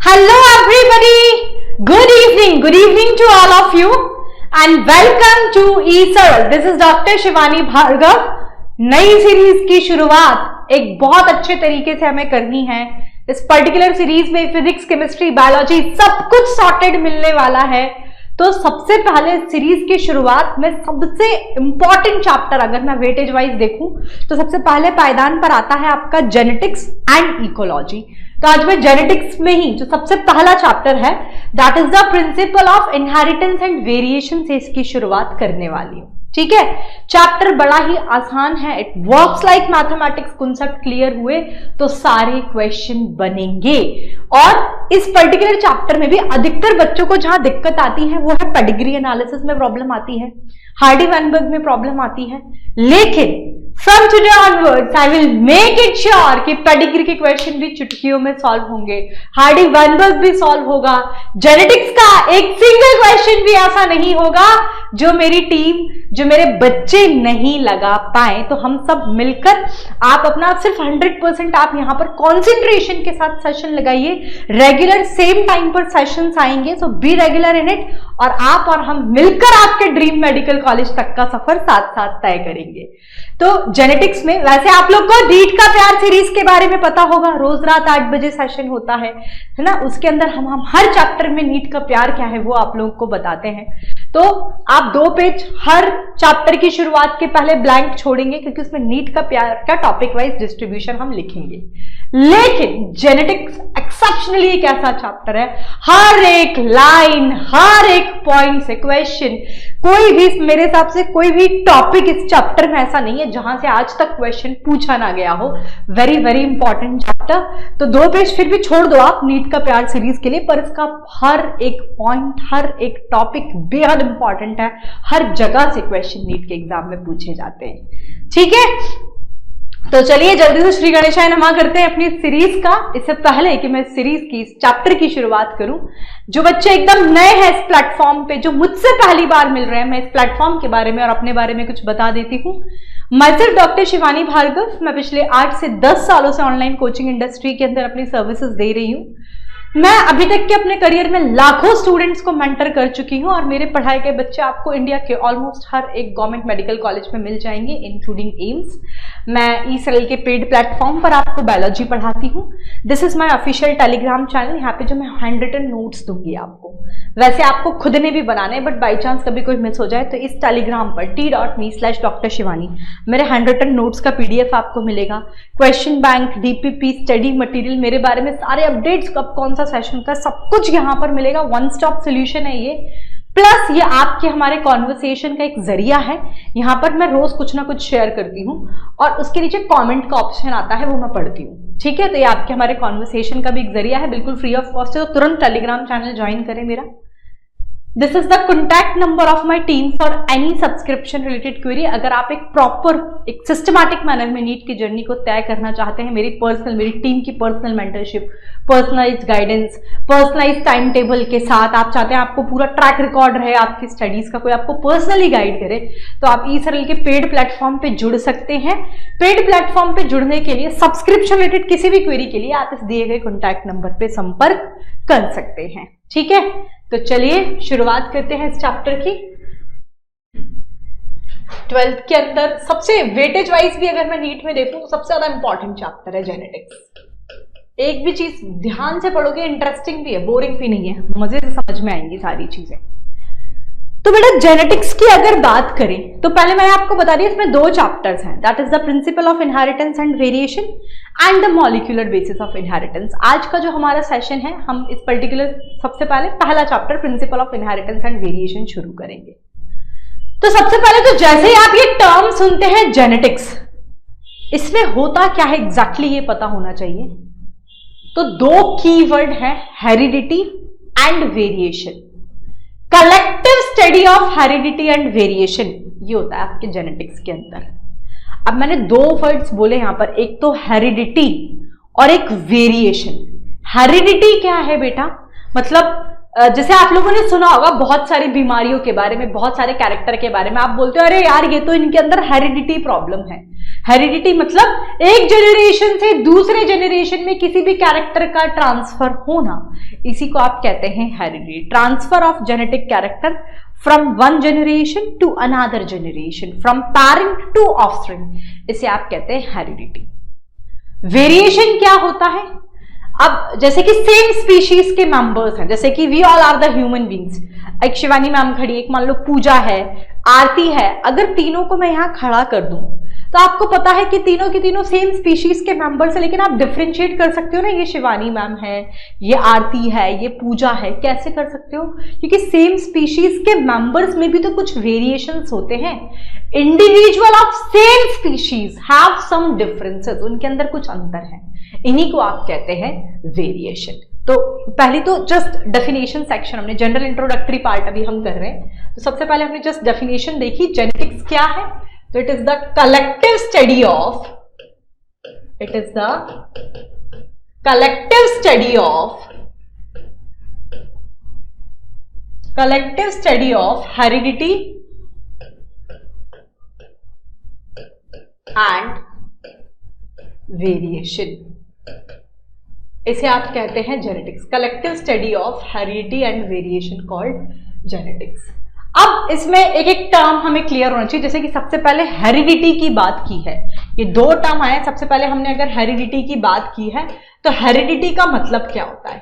Hello everybody, good evening to all of you and welcome to eSerl. This is Dr. Shivani Bhargava. नई series की शुरुआत एक बहुत अच्छे तरीके से हमें करनी है। इस पर्टिकुलर सीरीज में फिजिक्स, केमिस्ट्री, बायोलॉजी सब कुछ सॉर्टेड मिलने वाला है। तो सबसे पहले सीरीज की शुरुआत में सबसे इंपॉर्टेंट चैप्टर अगर मैं वेटेज वाइज देखूं तो सबसे पहले पायदान पर आता है आपका जेनेटिक्स एंड इकोलॉजी। तो आज मैं जेनेटिक्स में ही जो सबसे पहला चैप्टर है that is the principle of inheritance and variation से इसकी शुरुआत करने वाली हूं। ठीक है, चैप्टर बड़ा ही आसान है, it works like mathematics. Concept clear हुए तो सारे क्वेश्चन बनेंगे। और इस पर्टिकुलर चैप्टर में भी अधिकतर बच्चों को जहां दिक्कत आती है वो है पेडिग्री एनालिसिस में प्रॉब्लम आती है, हार्डी-वेनबर्ग में प्रॉब्लम आती है। लेकिन from today onwards I will make it sure कि पेडिग्री के क्वेश्चन भी चुटकियों में सॉल्व होंगे, हार्डी-वेनबर्ग भी सॉल्व होगा। जेनेटिक्स का एक सिंगल क्वेश्चन भी ऐसा नहीं होगा जो मेरी टीम, जो मेरे बच्चे नहीं लगा पाए। तो हम सब मिलकर आप अपना सिर्फ 100% आप यहां पर कॉन्सेंट्रेशन के साथ सेशन लगाइए। रेगुलर सेम टाइम पर सेशंस आएंगे, सो बी रेगुलर इन इट। और आप और हम मिलकर आपके ड्रीम मेडिकल कॉलेज तक का सफर साथ साथ तय करेंगे। तो जेनेटिक्स में वैसे आप लोग को नीट का प्यार सीरीज के बारे में पता होगा, रोज रात 8 बजे सेशन होता है ना। उसके अंदर हम हर चैप्टर में नीट का प्यार क्या है वो आप लोगों को बताते हैं। तो आप 2 पेज हर चैप्टर की शुरुआत के पहले ब्लैंक छोड़ेंगे क्योंकि उसमें नीट का प्यार का टॉपिक वाइज डिस्ट्रीब्यूशन हम लिखेंगे। लेकिन जेनेटिक्स एक्सेप्शनली एक ऐसा चैप्टर है, हर एक लाइन, हर एक पॉइंट से क्वेश्चन, कोई भी मेरे हिसाब से कोई भी टॉपिक इस चैप्टर में ऐसा नहीं है जहां से आज तक क्वेश्चन पूछा ना गया हो। Very very important chapter. तो 2 पेज फिर भी छोड़ दो आप नीट का प्यार सीरीज के लिए, पर इसका हर एक पॉइंट, हर एक टॉपिक बेहद इंपॉर्टेंट है। हर जगह से क्वेश्चन नीट के एग्जाम में पूछे जाते हैं। ठीक है, तो चलिए जल्दी से श्री गणेशाय नमः करते हैं अपनी सीरीज का। इससे पहले कि मैं सीरीज की, इस चैप्टर की शुरुआत करूं, जो बच्चे एकदम नए हैं इस प्लेटफॉर्म पे, जो मुझसे पहली बार मिल रहे हैं, मैं इस प्लेटफॉर्म के बारे में और अपने बारे में कुछ बता देती हूं। मैं सिर्फ डॉक्टर शिवानी भार्गव, मैं पिछले 8 से 10 सालों से ऑनलाइन कोचिंग इंडस्ट्री के अंदर अपनी सर्विसेज दे रही हूं। मैं अभी तक के अपने करियर में लाखों स्टूडेंट्स को मेंटर कर चुकी हूं और मेरे पढ़ाए गए बच्चे आपको इंडिया के ऑलमोस्ट हर एक गवर्नमेंट मेडिकल कॉलेज में मिल जाएंगे, इंक्लूडिंग एम्स। मैं ईसरल के पेड प्लेटफॉर्म पर आपको बायोलॉजी पढ़ाती हूँ। This is my official Telegram channel, यहाँ पे जो मैं हैंड रिटन नोट्स दूंगी आपको, वैसे आपको खुद ने भी बनाने हैं, बट बाई चांस कभी कोई मिस हो जाए तो इस टेलीग्राम पर t.me/Dr. शिवानी मेरे हैंड रिटन नोट्स का PDF आपको मिलेगा। Question bank, DPP, study material, मेरे बारे में सारे अपडेट्स, कब कौन सा सेशन का, सब कुछ यहाँ पर मिलेगा। वन स्टॉप सोल्यूशन है ये। प्लस ये आपके हमारे कॉन्वर्सेशन का एक जरिया है। यहाँ पर मैं रोज कुछ ना कुछ शेयर करती हूँ और उसके नीचे कमेंट का ऑप्शन आता है, वो मैं पढ़ती हूँ। ठीक है, तो ये आपके हमारे कॉन्वर्सेशन का भी एक जरिया है, बिल्कुल फ्री ऑफ कॉस्ट है। तो तुरंत टेलीग्राम चैनल ज्वाइन करें मेरा। This is the contact number of my team for any subscription related query. अगर आप एक प्रॉपर, एक सिस्टमैटिक मैनर में नीट की जर्नी को तय करना चाहते हैं, मेरी टीम की personal mentorship, personalised guidance, personalised time table के साथ आप चाहते हैं आपको पूरा ट्रैक रिकॉर्ड रहे आपकी स्टडीज का, कोई आपको पर्सनली गाइड करे, तो आप ईसरल के पेड प्लेटफॉर्म पे जुड़ सकते हैं। पेड प्लेटफॉर्म पे जुड़ने के लिए, सब्सक्रिप्शन रिलेटेड किसी भी क्वेरी के लिए आप इस दिए गए कॉन्टैक्ट नंबर पे संपर्क कर सकते हैं। ठीक है, तो चलिए शुरुआत करते हैं इस चैप्टर की। 12th के अंदर सबसे वेटेज वाइज भी अगर मैं नीट में देखूं तो सबसे ज्यादा इंपॉर्टेंट चैप्टर है जेनेटिक्स। एक भी चीज ध्यान से पढ़ोगे, इंटरेस्टिंग भी है, बोरिंग भी नहीं है, मजे से समझ में आएंगी सारी चीजें। तो बेटा जेनेटिक्स की अगर बात करें तो पहले मैंने आपको बता दिया इसमें 2 चैप्टर्स हैं, that is the principle of inheritance and variation and the molecular basis of inheritance. आज का जो हमारा सेशन है, हम इस पर्टिकुलर सबसे पहले पहला chapter principle of inheritance and variation शुरू करेंगे। तो सबसे पहले तो जैसे ही आप ये टर्म सुनते हैं जेनेटिक्स, इसमें होता क्या है एग्जैक्टली ये पता होना चाहिए। तो 2 कीवर्ड हैं, heredity and variation. Collective study of heredity and variation, ये होता है आपके जेनेटिक्स के अंदर। अब मैंने 2 वर्ड्स बोले यहां पर, एक तो हेरिडिटी और एक वेरिएशन। हेरिडिटी क्या है बेटा, मतलब जैसे आप लोगों ने सुना होगा बहुत सारी बीमारियों के बारे में, बहुत सारे कैरेक्टर के बारे में, आप बोलते हो अरे यार ये तो इनके अंदर हेरिडिटी प्रॉब्लम है। हेरिडिटी मतलब एक जनरेशन से दूसरे जनरेशन में किसी भी कैरेक्टर का ट्रांसफर होना, इसी को आप कहते हैं heredity. Transfer of genetic character from one generation to another generation, from parent to offspring, इसे आप कहते हैं हेरिडिटी। वेरिएशन क्या होता है? अब जैसे कि सेम स्पीशीज के मेंबर्स हैं, जैसे कि we all are the human beings, एक शिवानी मैम खड़ी, एक मान लो पूजा है, आरती है, अगर तीनों को मैं यहां खड़ा कर दूं तो आपको पता है कि तीनों की तीनों सेम स्पीशीज के मेंबर्स है, लेकिन आप डिफरेंशिएट कर सकते हो ना, ये शिवानी मैम है, ये आरती है, ये पूजा है, कैसे कर सकते हो? क्योंकि सेम स्पीशीज के मेंबर्स में भी तो कुछ वेरिएशंस होते हैं। Individual of same species have some differences, उनके अंदर कुछ अंतर है, इन्हीं को आप कहते हैं वेरिएशन। तो पहले तो जस्ट डेफिनेशन सेक्शन हमने, जनरल इंट्रोडक्टरी पार्ट अभी हम कर रहे हैं, तो सबसे पहले हमने जस्ट डेफिनेशन देखी। जेनेटिक्स क्या है? तो it is the collective study of, it is the collective study of heredity and variation, इसे आप कहते हैं genetics. Collective study of heredity and variation called genetics. अब इसमें एक एक टर्म हमें क्लियर होना चाहिए। जैसे कि सबसे पहले हेरिडिटी की बात की है, ये दो टर्म आए। सबसे पहले हमने अगर हेरिडिटी की बात की है तो हेरिडिटी का मतलब क्या होता है?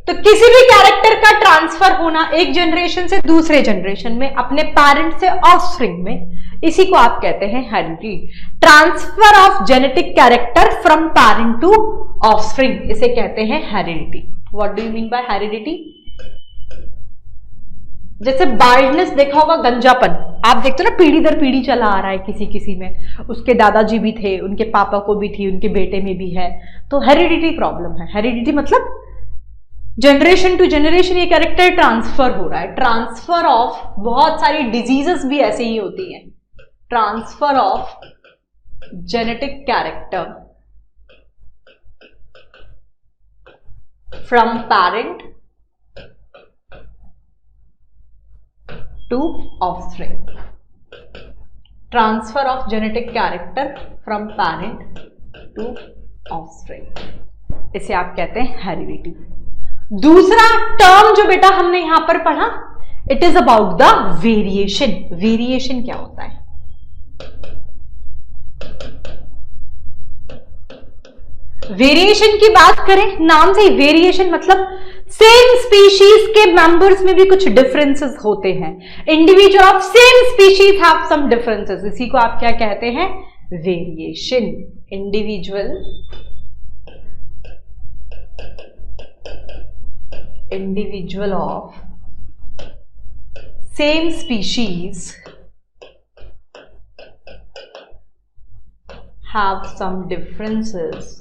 तो किसी भी कैरेक्टर का ट्रांसफर होना एक जनरेशन से दूसरे जनरेशन में, अपने पेरेंट से ऑफस्प्रिंग में, इसी को आप कहते हैं heredity. Transfer of genetic character from parent to offspring, इसे कहते हैं heredity. What do you mean by heredity? जैसे बाल्डनेस देखा होगा, गंजापन, आप देखते हो ना, पीढ़ी दर पीढ़ी चला आ रहा है किसी किसी में, उसके दादाजी भी थे, उनके पापा को भी थी, उनके बेटे में भी है, तो हेरिडिटी प्रॉब्लम है। हेरिडिटी मतलब जनरेशन टू जनरेशन ये कैरेक्टर ट्रांसफर हो रहा है। ट्रांसफर ऑफ बहुत सारी डिजीजेस भी ऐसे ही होती हैं। Transfer of genetic character from parent to offspring. Transfer of genetic character from parent to offspring, इसे आप कहते हैं हेरिडिटी। दूसरा टर्म जो बेटा हमने यहां पर पढ़ा, it is about the variation. Variation क्या होता है? वेरिएशन की बात करें, नाम से ही वेरिएशन मतलब सेम स्पीशीज के मेंबर्स में भी कुछ डिफरेंसेस होते हैं। Individual of same species have some differences, इसी को आप क्या कहते हैं? Variation. Individual of same species have some differences,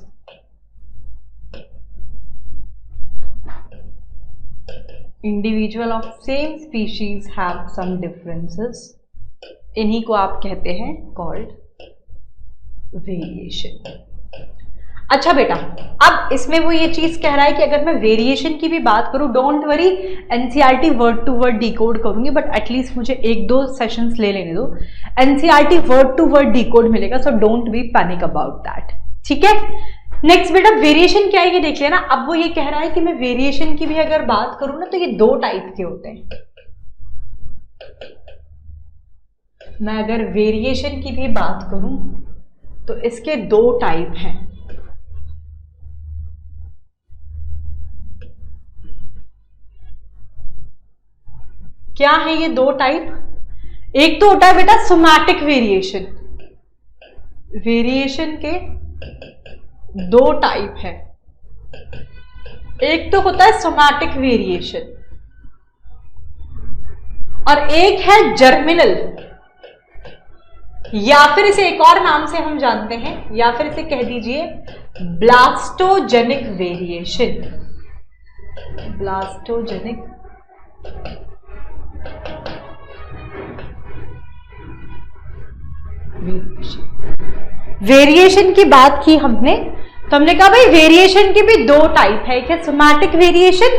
individual of same species have some differences, इन्हीं को आप कहते हैं कॉल्ड वेरिएशन। अच्छा बेटा, अब इसमें वो ये चीज कह रहा है कि अगर मैं वेरिएशन की भी बात करूं, don't worry, NCERT word to word decode करूंगी, बट एटलीस्ट मुझे एक दो सेशंस ले लेने दो। NCERT word to word decode मिलेगा, so don't be panic about that, ठीक है। नेक्स्ट बेटा, वेरिएशन क्या है ये देख लेना। अब वो ये कह रहा है कि मैं वेरिएशन की भी अगर बात करूं ना, तो ये दो टाइप के होते हैं। मैं अगर वेरिएशन की भी बात करूं तो इसके दो टाइप हैं। क्या है ये दो टाइप? एक तो होता है बेटा सोमैटिक वेरिएशन। वेरिएशन के दो टाइप है। एक तो होता है सोमैटिक वेरिएशन और एक है जर्मिनल, या फिर इसे एक और नाम से हम जानते हैं, या फिर इसे कह दीजिए ब्लास्टोजेनिक वेरिएशन। ब्लास्टोजेनिक वेरिएशन की बात की हमने, तो हमने कहा भाई वेरिएशन की भी दो टाइप है, एक है सोमैटिक वेरिएशन,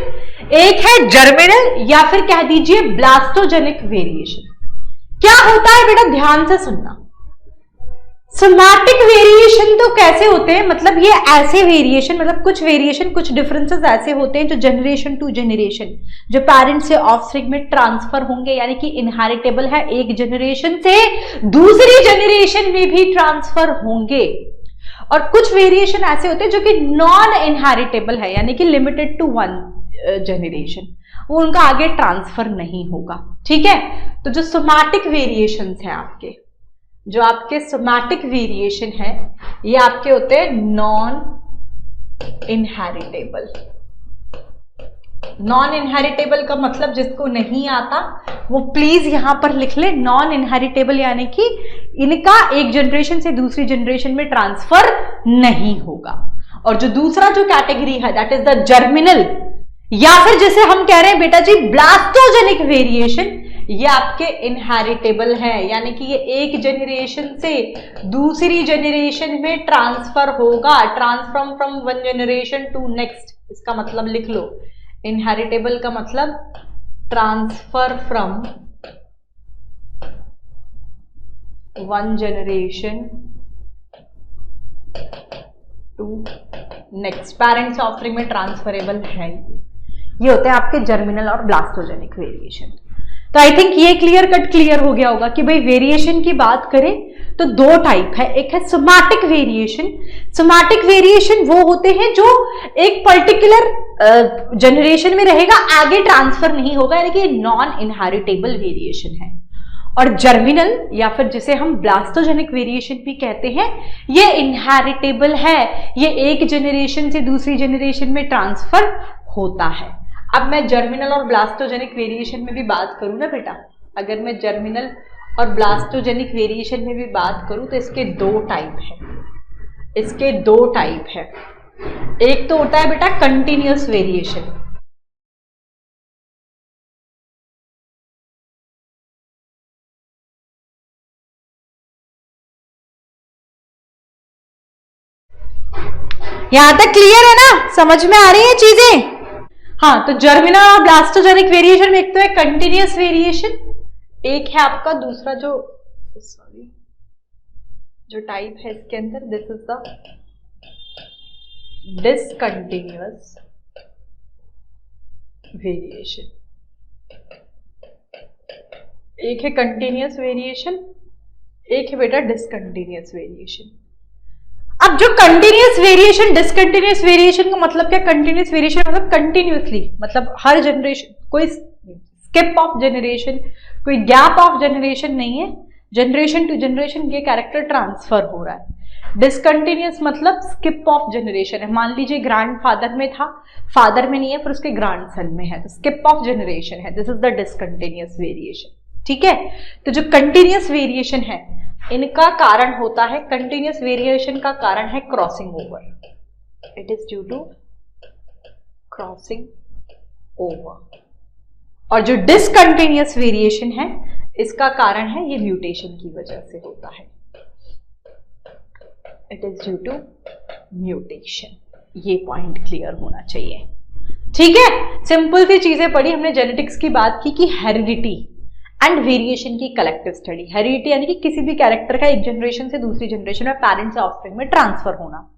एक है जर्मिनल या फिर कह दीजिए ब्लास्टोजेनिक वेरिएशन। क्या होता है बेटा, ध्यान से सुनना। सोमैटिक वेरिएशन तो कैसे होते हैं, मतलब ये ऐसे वेरिएशन, मतलब कुछ वेरिएशन, कुछ डिफरेंसेस ऐसे होते हैं जो जनरेशन टू जनरेशन, जो पेरेंट्स से ऑफस्प्रिंग में ट्रांसफर होंगे, यानी कि इनहेरिटेबल है, एक जनरेशन से दूसरी जनरेशन में भी ट्रांसफर होंगे। और कुछ वेरिएशन ऐसे होते हैं जो कि नॉन इनहेरिटेबल है, यानी कि लिमिटेड टू वन जनरेशन, वो उनका आगे ट्रांसफर नहीं होगा। ठीक है, तो जो सोमैटिक वेरिएशंस हैं आपके, जो आपके सोमैटिक वेरिएशन है, ये आपके होते हैं नॉन इनहेरिटेबल। नॉन इनहेरिटेबल का मतलब जिसको नहीं आता वो प्लीज यहां पर लिख ले, नॉन इनहेरिटेबल यानी कि इनका एक जनरेशन से दूसरी जनरेशन में ट्रांसफर नहीं होगा। और जो दूसरा जो कैटेगरी है दैट इज द जर्मिनल, या फिर जैसे हम कह रहे हैं बेटा जी ब्लास्टोजेनिक वेरिएशन, ये आपके इनहेरिटेबल है, यानी कि ये एक जनरेशन से दूसरी जनरेशन में ट्रांसफर होगा, transfer from one generation to next. इसका मतलब लिख लो, इनहेरिटेबल का मतलब transfer from one generation to next, parents offspring में ट्रांसफरेबल है। ये होते हैं आपके जर्मिनल और ब्लास्टोजेनिक वेरिएशन। तो आई थिंक ये क्लियर कट क्लियर हो गया होगा कि भाई वेरिएशन की बात करें तो दो टाइप है, एक है सोमैटिक वेरिएशन। सोमैटिक वेरिएशन वो होते हैं जो एक पर्टिकुलर जनरेशन में रहेगा, आगे ट्रांसफर नहीं होगा, यानी कि नॉन इनहेरिटेबल वेरिएशन है। और जर्मिनल या फिर जिसे हम ब्लास्टोजेनिक वेरिएशन भी कहते हैं, ये इनहेरिटेबल है, ये एक जनरेशन से दूसरी जनरेशन में ट्रांसफर होता है। अब मैं जर्मिनल और ब्लास्टोजेनिक वेरिएशन में भी बात करूं ना बेटा, अगर मैं जर्मिनल और ब्लास्टोजेनिक वेरिएशन में भी बात करूं तो इसके दो टाइप है, इसके दो टाइप है। एक तो होता है बेटा कंटिन्यूअस वेरिएशन, यहां तक क्लियर है ना, समझ में आ रही है चीजें? हाँ, तो जर्मिनल और ब्लास्टोजेनिक वेरिएशन में एक तो है कंटिन्यूअस वेरिएशन, एक है आपका दूसरा जो टाइप है इसके अंदर, this is the discontinuous variation. एक है कंटिन्यूअस वेरिएशन, एक है बेटा डिसकंटिन्यूअस वेरिएशन। अब जो कंटिन्यूअस वेरिएशन, डिसकंटिन्यूअस वेरिएशन का मतलब क्या? कंटिन्यूअस वेरिएशन मतलब कंटिन्यूअसली, मतलब हर जनरेशन, कोई स्किप ऑफ जनरेशन, कोई गैप ऑफ जनरेशन नहीं है, जनरेशन टू जनरेशन ये कैरेक्टर ट्रांसफर हो रहा है। डिसकंटिन्यूअस मतलब स्किप ऑफ जनरेशन है, मान लीजिए ग्रैंडफादर में था, फादर में नहीं है, पर उसके ग्रैंडसन में है, तो स्किप ऑफ जनरेशन है, this is the discontinuous variation. ठीक है, तो जो कंटिन्यूअस वेरिएशन है इनका कारण होता है, कंटिन्यूअस वेरिएशन का कारण है crossing over, it is due to crossing over. और जो डिसकंटिन्यूअस वेरिएशन है इसका कारण है ये म्यूटेशन की वजह से होता है, it is due to mutation. ये पॉइंट क्लियर होना चाहिए। ठीक है, सिंपल सी चीजें पढ़ी हमने, जेनेटिक्स की बात की कि हेरिडिटी एंड वेरिएशन की कलेक्टिव स्टडी। हेरिडिटी यानी कि किसी भी कैरेक्टर का एक जनरेशन से दूसरी जनरेशन में पेरेंट्स से ऑफस्प्रिंग में ट्रांसफर होना।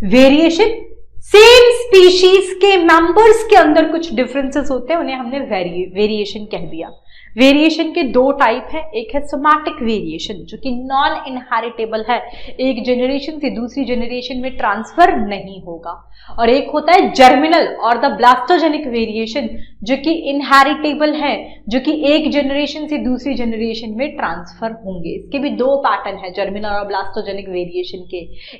वेरिएशन सेम स्पीशीज के मेंबर्स के अंदर कुछ डिफरेंसेस होते हैं, उन्हें हमने वेरिएशन कह दिया। वेरिएशन के दो टाइप है, एक है सोमैटिक वेरिएशन जो कि नॉन इनहेरिटेबल है, एक जनरेशन से दूसरी जनरेशन में ट्रांसफर नहीं होगा, और एक होता है जर्मिनल और द ब्लास्टोजेनिक वेरिएशन जो कि इनहेरिटेबल है, जो कि एक जनरेशन से दूसरी जनरेशन में ट्रांसफर होंगे। इसके भी दो पैटर्न है जर्मिनल और ब्लास्टोजेनिक वेरिएशन के।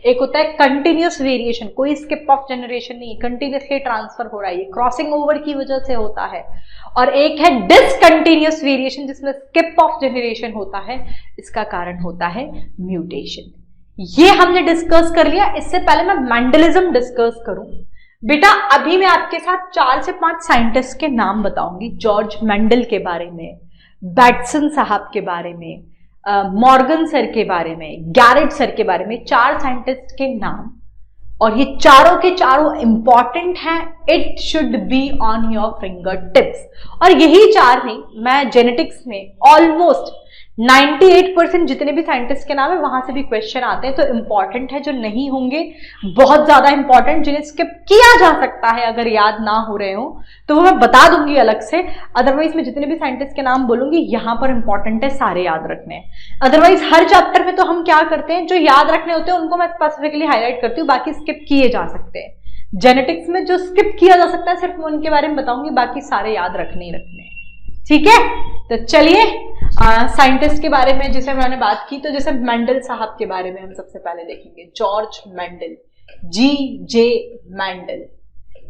एक होता है कंटिन्यूअस वेरिएशन, कोई स्किप ऑफ जनरेशन नहीं, कंटिन्यूअसली ट्रांसफर हो रहा है, ये क्रॉसिंग ओवर की वजह से होता है। और एक है डिसकंटिन्यूअस वेरिएशन जिसमें स्किप ऑफ जनरेशन होता है, इसका कारण होता है म्यूटेशन। ये हमने डिस्कस कर लिया। इससे पहले मैं मेंडलिज्म डिस्कस करूं बेटा, अभी मैं आपके साथ 4 से 5 साइंटिस्ट के नाम बताऊंगी, जॉर्ज मेंडल के बारे में, बैटसन साहब के बारे में, मॉर्गन सर के बारे में, गैरेट सर के बारे में, 4 साइंटिस्ट के नाम, और ये चारों के चारों इंपॉर्टेंट हैं, it should be on your finger tips. और यही चार नहीं, मैं जेनेटिक्स में ऑलमोस्ट 98% जितने भी साइंटिस्ट के नाम है वहां से भी क्वेश्चन आते हैं, तो इंपॉर्टेंट है। जो नहीं होंगे बहुत ज्यादा इंपॉर्टेंट, जिन्हें स्किप किया जा सकता है अगर याद ना हो रहे हो तो वो मैं बता दूंगी अलग से। अदरवाइज मैं जितने भी साइंटिस्ट के नाम बोलूंगी यहां पर इंपॉर्टेंट है, सारे याद रखने हैं। अदरवाइज हर चैप्टर में तो हम क्या करते हैं, जो याद रखने होते हैं उनको मैं स्पेसिफिकली हाईलाइट करती हूँ, बाकी स्किप किए जा सकते हैं। जेनेटिक्स में जो स्किप किया जा सकता है सिर्फ मैं उनके बारे में बताऊंगी, बाकी सारे याद रखने ही रखने हैं। ठीक है, तो चलिए साइंटिस्ट के बारे में जिसे मैंने बात की, तो जैसे मेंडल साहब के बारे में हम सबसे पहले देखेंगे। George Mendel, G.J. मेंडल,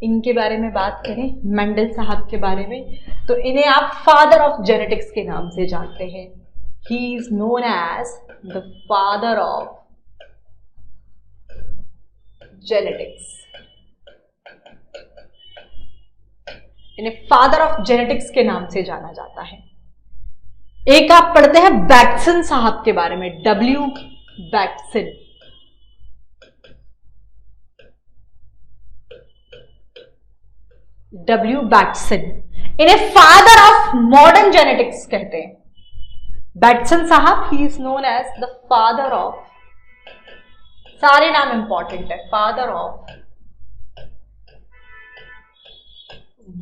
इनके बारे में बात करें, मेंडल साहब के बारे में, तो इन्हें आप फादर ऑफ जेनेटिक्स के नाम से जानते हैं। He is known as the father of genetics. इन्हें फादर ऑफ जेनेटिक्स के नाम से जाना जाता है। एक आप पढ़ते हैं बैटसन साहब के बारे में, W. बैटसन। W. बैटसन, इन्हें फादर ऑफ मॉडर्न जेनेटिक्स कहते हैं। बैटसन साहब, he is known as the father of, सारे नाम इंपॉर्टेंट है, father of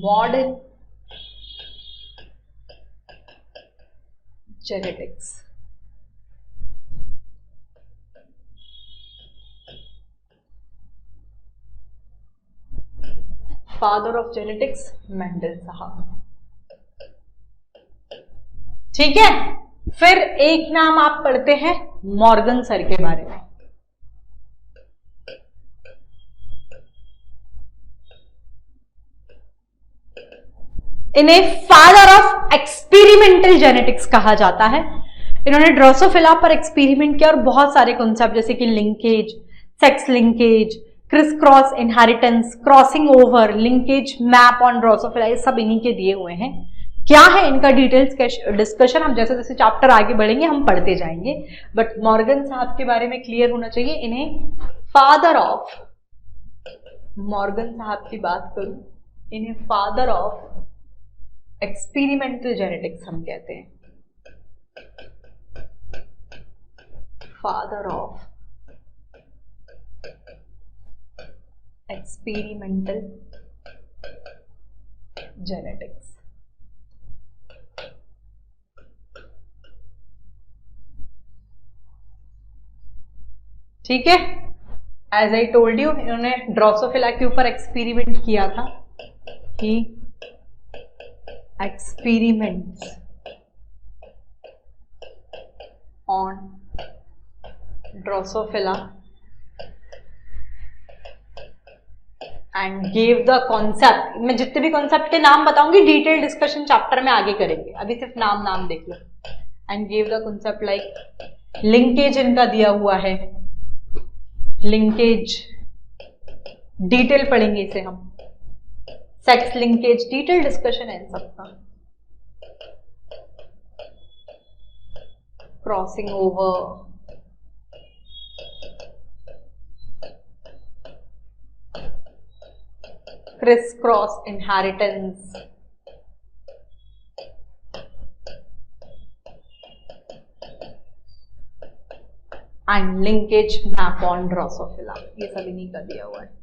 modern genetics. Father of genetics Mendel साहब। ठीक है, फिर एक नाम आप पढ़ते हैं मॉर्गन सर के बारे में। इन्हें फादर ऑफ एक्सपेरिमेंटल जेनेटिक्स कहा जाता है। इन्होंने ड्रोसोफिला पर एक्सपेरिमेंट किया और बहुत सारे कॉन्सेप्ट जैसे कि linkage, sex linkage, criss cross inheritance, crossing over, linkage map on Drosophila, ये सब इन्हीं के दिए हुए हैं। क्या है इनका डिटेल्स डिस्कशन हम जैसे जैसे चैप्टर आगे बढ़ेंगे हम पढ़ते जाएंगे, बट मॉर्गन साहब के बारे में क्लियर होना चाहिए। इन्हें फादर ऑफ, मॉर्गन साहब की बात करूं, इन्हें फादर ऑफ एक्सपेरिमेंटल जेनेटिक्स हम कहते हैं। Father of experimental genetics. ठीक है, एज आई टोल्ड यू, इन्होंने ड्रोसोफिला के ऊपर एक्सपेरिमेंट किया था कि experiments on Drosophila and gave the concept। मैं जितने भी कॉन्सेप्ट के नाम बताऊंगी डिटेल डिस्कशन चैप्टर में आगे करेंगे, अभी सिर्फ नाम देख लो। And give the concept like linkage इनका दिया हुआ है, लिंकेज डिटेल पढ़ेंगे इसे हम, सेक्स लिंकेज डिटेल डिस्कशन है इन सबका, crossing over, criss cross inheritance, and linkage map on Drosophila, ये सब इन्हीं का दिया हुआ है।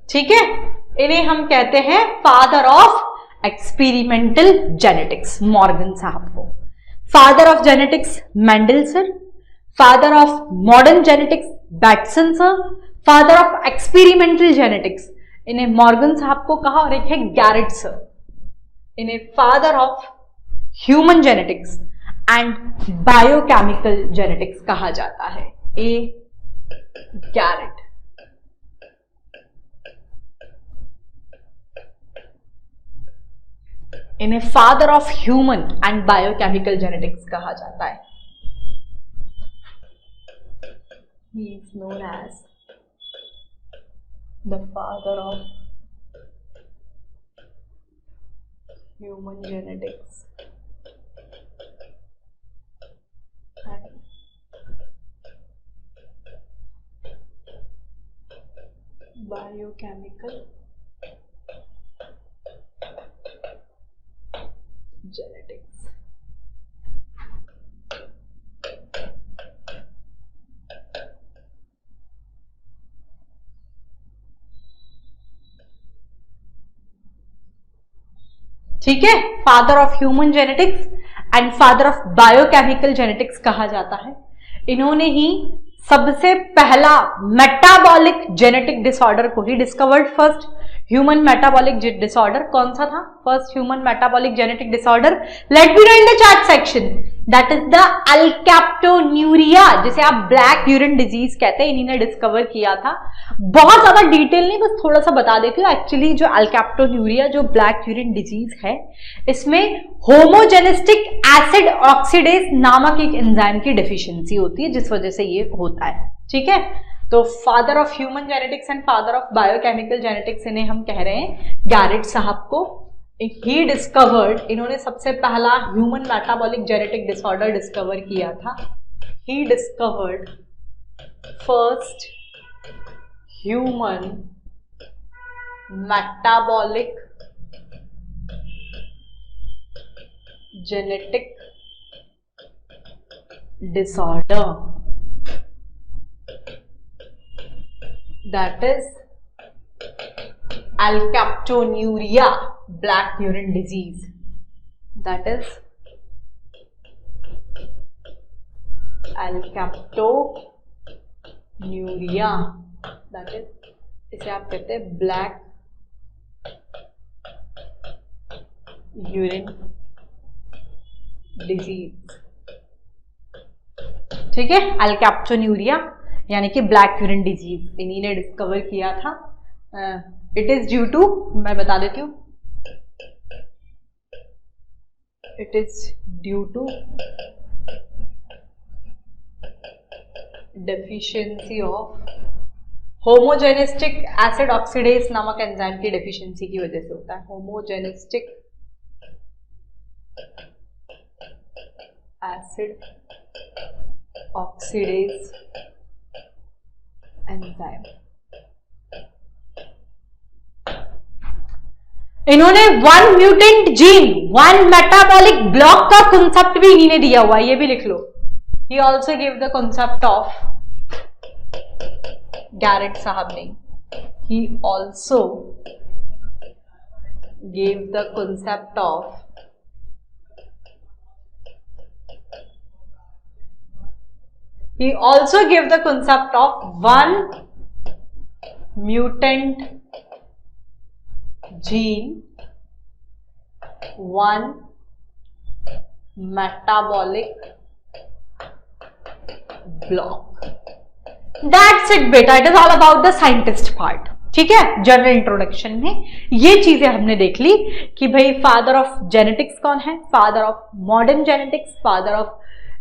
ठीक है, इन्हें हम कहते हैं father of experimental genetics, Morgan साहब को। Father of genetics Mendel sir, father of modern genetics Bateson sir, father of experimental genetics इन्हें मॉर्गन साहब को कहा, और एक है गैरेट सर, इन्हें father of human genetics and biochemical genetics कहा जाता है, ए गैरेट। इन्हें father of human and biochemical genetics कहा जाता है। He is known as the father of human genetics biochemical genetics. ठीक है, father of human genetics and father of biochemical genetics कहा जाता है। इन्होंने ही सबसे पहला मेटाबॉलिक जेनेटिक डिसऑर्डर को ही discovered. First human metabolic disorder कौन सा था? First human metabolic genetic disorder, let me know in the chat section, that is the alkaptonuria, जिसे आप ब्लैक यूरिन डिजीज कहते हैं। इन्हीं ने डिस्कवर किया था। बहुत ज्यादा डिटेल नहीं, बस थोड़ा सा बता देती हूँ। एक्चुअली जो अल्कैप्टोन्यूरिया, जो ब्लैक यूरिन डिजीज है, इसमें होमोजेनिस्टिक एसिड ऑक्सीडेज नामक एक एंजाइम की डेफिशिएंसी होती है, जिस वजह से ये होता है। ठीक है, तो father of human genetics and father of biochemical genetics इन्हें हम कह रहे हैं गैरेट साहब को। ही डिस्कवर्ड, इन्होंने सबसे पहला human metabolic genetic disorder discover किया था। ही discovered first human metabolic genetic disorder, that is alkaptonuria, black urine disease, that is alkaptonuria, that is इसे आप कहते हैं ब्लैक यूरिन डिजीज। ठीक है, अल्कैप्टोन्यूरिया यानी कि ब्लैक यूरिन डिजीज इन्हीं ने डिस्कवर किया था। इट इज ड्यू टू, मैं बता देती हूँ, it is due to deficiency of homogentisic acid oxidase नामक एंजाइम की डेफिशिएंसी की वजह से होता है। Homogentisic acid oxidase enzyme. इन्होंने one mutant gene, one metabolic block का कॉन्सेप्ट भी इन्हीं ने दिया हुआ है, ये भी लिख लो। He also give the concept of, Garrod साहब ने, he also give the concept of he also gave the concept of one mutant gene, one metabolic block. That's it बेटा, it is all about the scientist part. ठीक है, general introduction में ये चीजें हमने देख ली कि भाई फादर ऑफ जेनेटिक्स कौन है, father of modern genetics, father of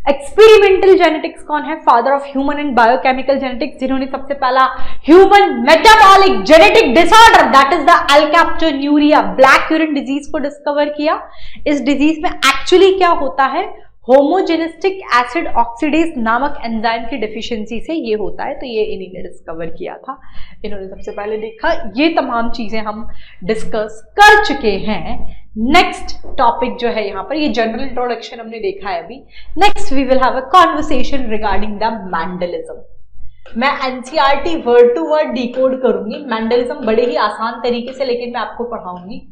experimental genetics कौन है, father of human and biochemical genetics, जिन्होंने सबसे पहला human metabolic genetic disorder that is the alkaptonuria, black urine disease को डिस्कवर किया। इस डिजीज में एक्चुअली क्या होता है, होमोजेनिस्टिक एसिड ऑक्सीडेज नामक एंजाइम की डेफिशिएंसी से ये होता है, तो ये इन्हीं ने डिस्कवर किया था, इन्होंने सबसे पहले देखा। ये तमाम चीजें हम डिस्कस कर चुके हैं। नेक्स्ट टॉपिक जो है यहाँ पर, ये जनरल इंट्रोडक्शन हमने देखा है अभी। Next we will have a conversation regarding the Mendelism. मैं NCERT word to word decode करूंगी मैंडलिज्म बड़े ही आसान तरीके से, लेकिन मैं आपको पढ़ाऊंगी।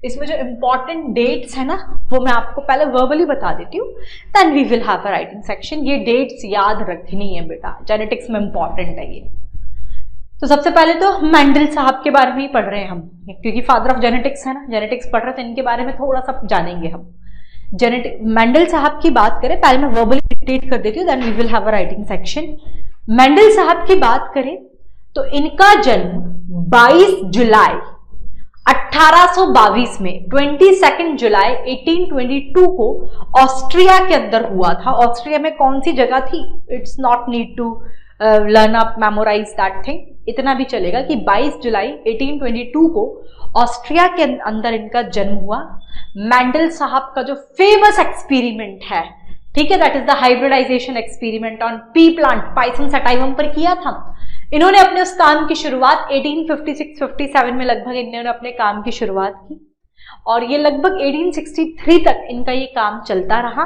इसमें जो इंपॉर्टेंट डेट्स है ना, वो मैं आपको पहले वर्बली बता देती हूँ, then we will have a writing section. ये डेट्स याद रखनी है बेटा, जेनेटिक्स में इंपॉर्टेंट है ये। तो सबसे पहले तो मेंडल साहब के बारे में ही पढ़ रहे हैं हम, क्योंकि फादर ऑफ जेनेटिक्स है ना, जेनेटिक्स पढ़ रहे थे, इनके बारे में थोड़ा सा जानेंगे हम। जेनेटिक मेंडल साहब की बात करें, पहले मैं वर्बली डिक्टेट कर देती हूँ, then we will have a writing section. Mendel साहब की बात करें तो इनका जन्म 22 जुलाई 1822 में, 22 जुलाई 1822 को ऑस्ट्रिया के अंदर हुआ था। ऑस्ट्रिया में कौन सी जगह थी, it's not need to learn up memorise that thing. इतना भी चलेगा कि 22 जुलाई 1822 को ऑस्ट्रिया के अंदर इनका जन्म हुआ। मैंडल साहब का जो फेमस एक्सपेरिमेंट है, ठीक है, that is the hybridisation experiment on pea plant pisum sativum पर किया था। इन्होंने अपने उस काम की शुरुआत 1856-57 में लगभग इन्होंने अपने काम की शुरुआत की और ये लगभग 1863 तक इनका ये काम चलता रहा।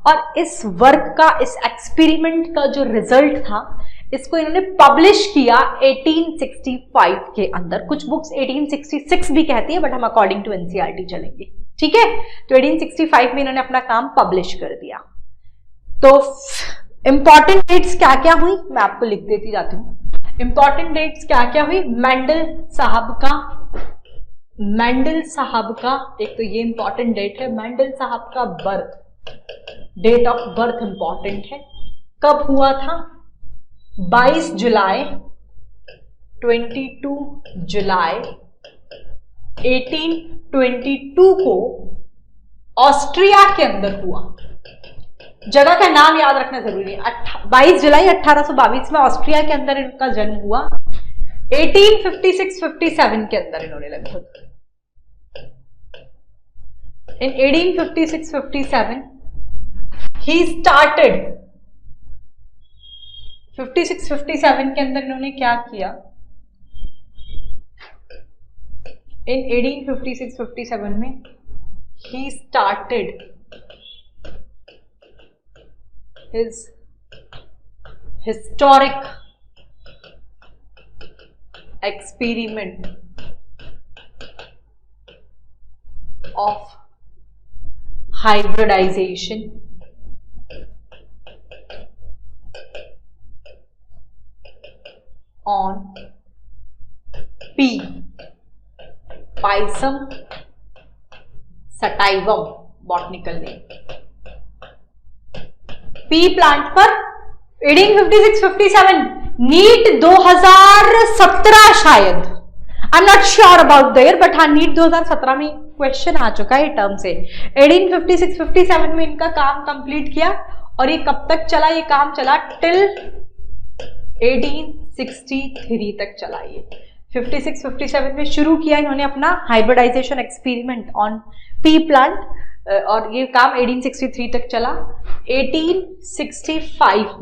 और इस वर्क का, इस एक्सपेरिमेंट का जो रिजल्ट था, इसको इन्होंने पब्लिश किया 1865 के अंदर। कुछ बुक्स 1866 भी कहती है, बट हम अकॉर्डिंग टू एनसीईआरटी चलेंगे, ठीक है। तो 1865 में इन्होंने अपना काम पब्लिश कर दिया। तो इंपॉर्टेंट डेट्स क्या क्या हुई मैं आपको लिख देती जाती हूँ। इंपॉर्टेंट डेट्स क्या क्या हुई, मैंडल साहब का एक तो ये इंपॉर्टेंट डेट है, मैंडल साहब का birth, date of birth important है। कब हुआ था, 22 जुलाई 1822 को ऑस्ट्रिया के अंदर हुआ। जगह का नाम याद रखना जरूरी है। 22 जुलाई 1822 में ऑस्ट्रिया के अंदर इनका जन्म हुआ। 1856-57 के अंदर इन्होंने लगभग, इन 1856-57 he started, 56-57 के अंदर इन्होंने क्या किया, इन 1856-57 में he started his historic experiment of hybridization on P. Pisum sativum, botanical name. P plant पर 1856-57 नीट 2017 शायद, आई am not sure about the year, but हाँ नीट 2017 में क्वेश्चन आ चुका है टर्म से। 1856-57 में इनका काम कंप्लीट किया और ये कब तक चला, ये काम चला टिल 1863 तक चला। ये 56-57 में शुरू किया इन्होंने अपना hybridisation experiment on pea plant और ये काम 1863 तक चला। 1865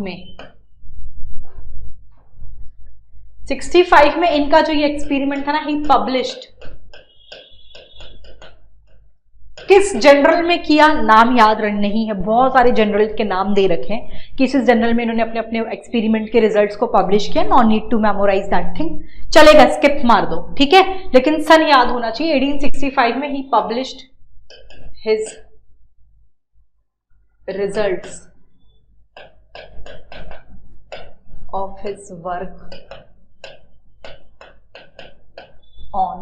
में इनका जो ये एक्सपेरिमेंट था ना, ही पब्लिश्ड, किस जनरल में किया नाम याद नहीं है, बहुत सारे जनरल के नाम दे रखे हैं, किस जनरल में इन्होंने अपने अपने एक्सपेरिमेंट के रिजल्ट्स को पब्लिश किया। No need to memorise that thing, चलेगा, स्किप मार दो, ठीक है, लेकिन सन याद होना चाहिए। 1865 में ही published his results of his work on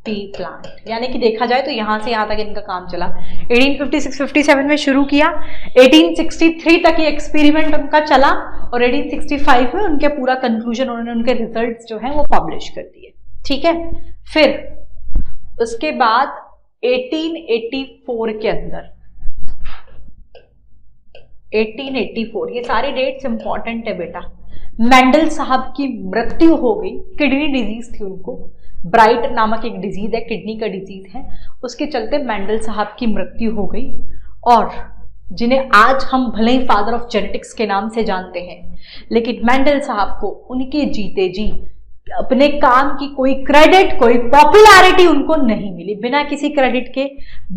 pea plant, यानी कि देखा जाए तो यहां से यहां तक इनका काम चला। 1856-57 में शुरू किया, 1863 तक ये एक्सपेरिमेंट उनका चला और 1865 में उनके पूरा कंक्लूजन, उन्होंने उनके रिजल्ट्स जो है वो पब्लिश कर दिए, ठीक है। फिर उसके बाद 1884 के अंदर, 1884, ये सारी डेट्स इंपॉर्टेंट है बेटा। मैंडल साहब की मृत्यु हो गई, किडनी डिजीज थी उनको, ब्राइट नामक एक डिजीज है, किडनी का डिजीज है, उसके चलते मैंडल साहब की मृत्यु हो गई। और जिन्हें आज हम भले ही फादर ऑफ जेनेटिक्स के नाम से जानते हैं, लेकिन मैंडल साहब को उनके जीते जी अपने काम की कोई क्रेडिट, कोई पॉपुलैरिटी उनको नहीं मिली। बिना किसी क्रेडिट के,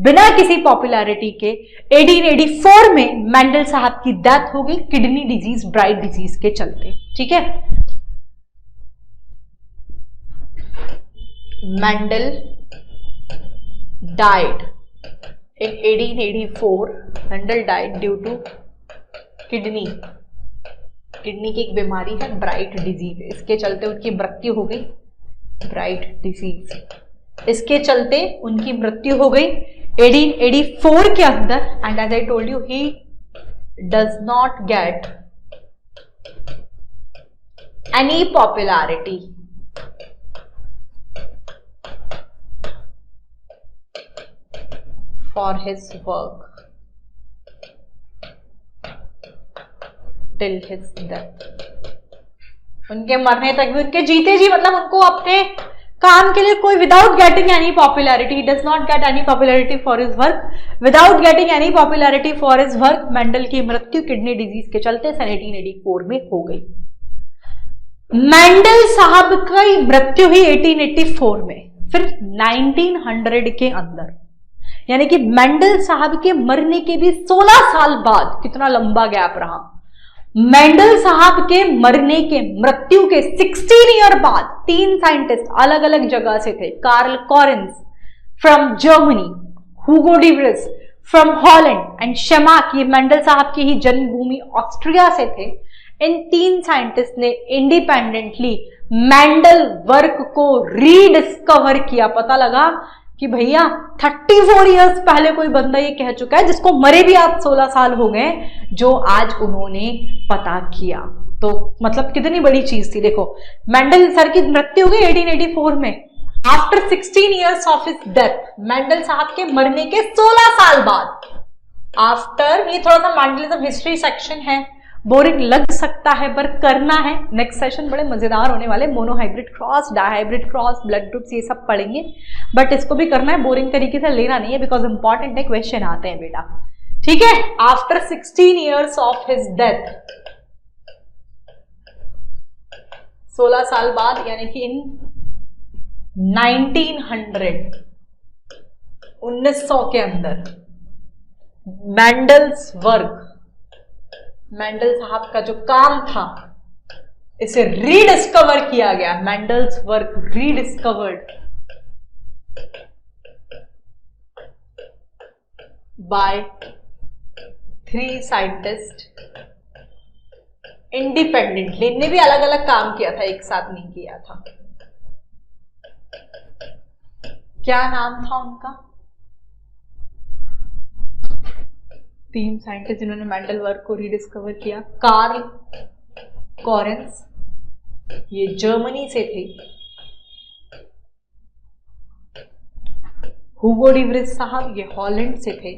बिना किसी पॉपुलैरिटी के 1884 में मैंडल साहब की डेथ हो गई किडनी डिजीज, ब्राइट डिजीज के चलते, ठीक है। Mendel died in 1884, Mendel died due to kidney की एक बीमारी है, ब्राइट डिजीज, इसके चलते उनकी मृत्यु हो गई, ब्राइट डिजीज, इसके चलते उनकी मृत्यु हो गई 1884 के अंदर। And as I told you, he does not get any popularity for his work till his death. उनके मरने तक भी, उनके जीते जी, मतलब उनको अपने काम के लिए कोई without getting any popularity, does not get any popularity for his work, without getting any popularity for his work Mendel की मृत्यु किडनी डिजीज के चलते सन 1884 में हो गई। मेंडल साहब की मृत्यु हुई 1884 में, फिर 1900 के अंदर, यानी कि मेंडल साहब के मरने के भी 16 साल बाद, कितना लंबा गैप रहा, मेंडल साहब के मरने के मृत्यु के 16 ईयर बाद 3 साइंटिस्ट अलग अलग जगह से थे। Karl Correns from Germany, Hugo de Vries from Holland and Tschermak, ये मेंडल साहब की ही जन्मभूमि ऑस्ट्रिया से थे। इन 3 साइंटिस्ट ने इंडिपेंडेंटली मेंडल वर्क को रीडिस्कवर किया। पता लगा कि भैया 34 इयर्स पहले कोई बंदा ये कह चुका है, जिसको मरे भी आज 16 साल हो गए, जो आज उन्होंने पता किया। तो मतलब कितनी बड़ी चीज थी। देखो, मेंडल सर की मृत्यु हो गई 1884 में, after 16 years of his death, Mendel साहब के मरने के 16 साल बाद, आफ्टर, ये थोड़ा सा मेंडलिज्म हिस्ट्री सेक्शन है, बोरिंग लग सकता है पर करना है। नेक्स्ट सेशन बड़े मजेदार होने वाले, monohybrid cross, dihybrid cross, blood groups, ये सब पढ़ेंगे, बट इसको भी करना है, बोरिंग तरीके से लेना नहीं है, बिकॉज इंपॉर्टेंट है, क्वेश्चन आते हैं बेटा, ठीक है। After 16 years of his death, 16 साल बाद, यानी कि इन 1900 के अंदर, मेंडल्स वर्क, मेंडल साहब का जो काम था, इसे रीडिस्कवर किया गया। Mendel's work rediscovered by 3 scientist independently. इनने भी अलग अलग काम किया था, एक साथ नहीं किया था। क्या नाम था उनका? 3 साइंटिस्ट जिन्होंने मेंडल वर्क को रीडिस्कवर किया। कार्ल कॉरेंस, ये जर्मनी से थे। हुगो डी व्रिस साहब, ये हॉलैंड से थे।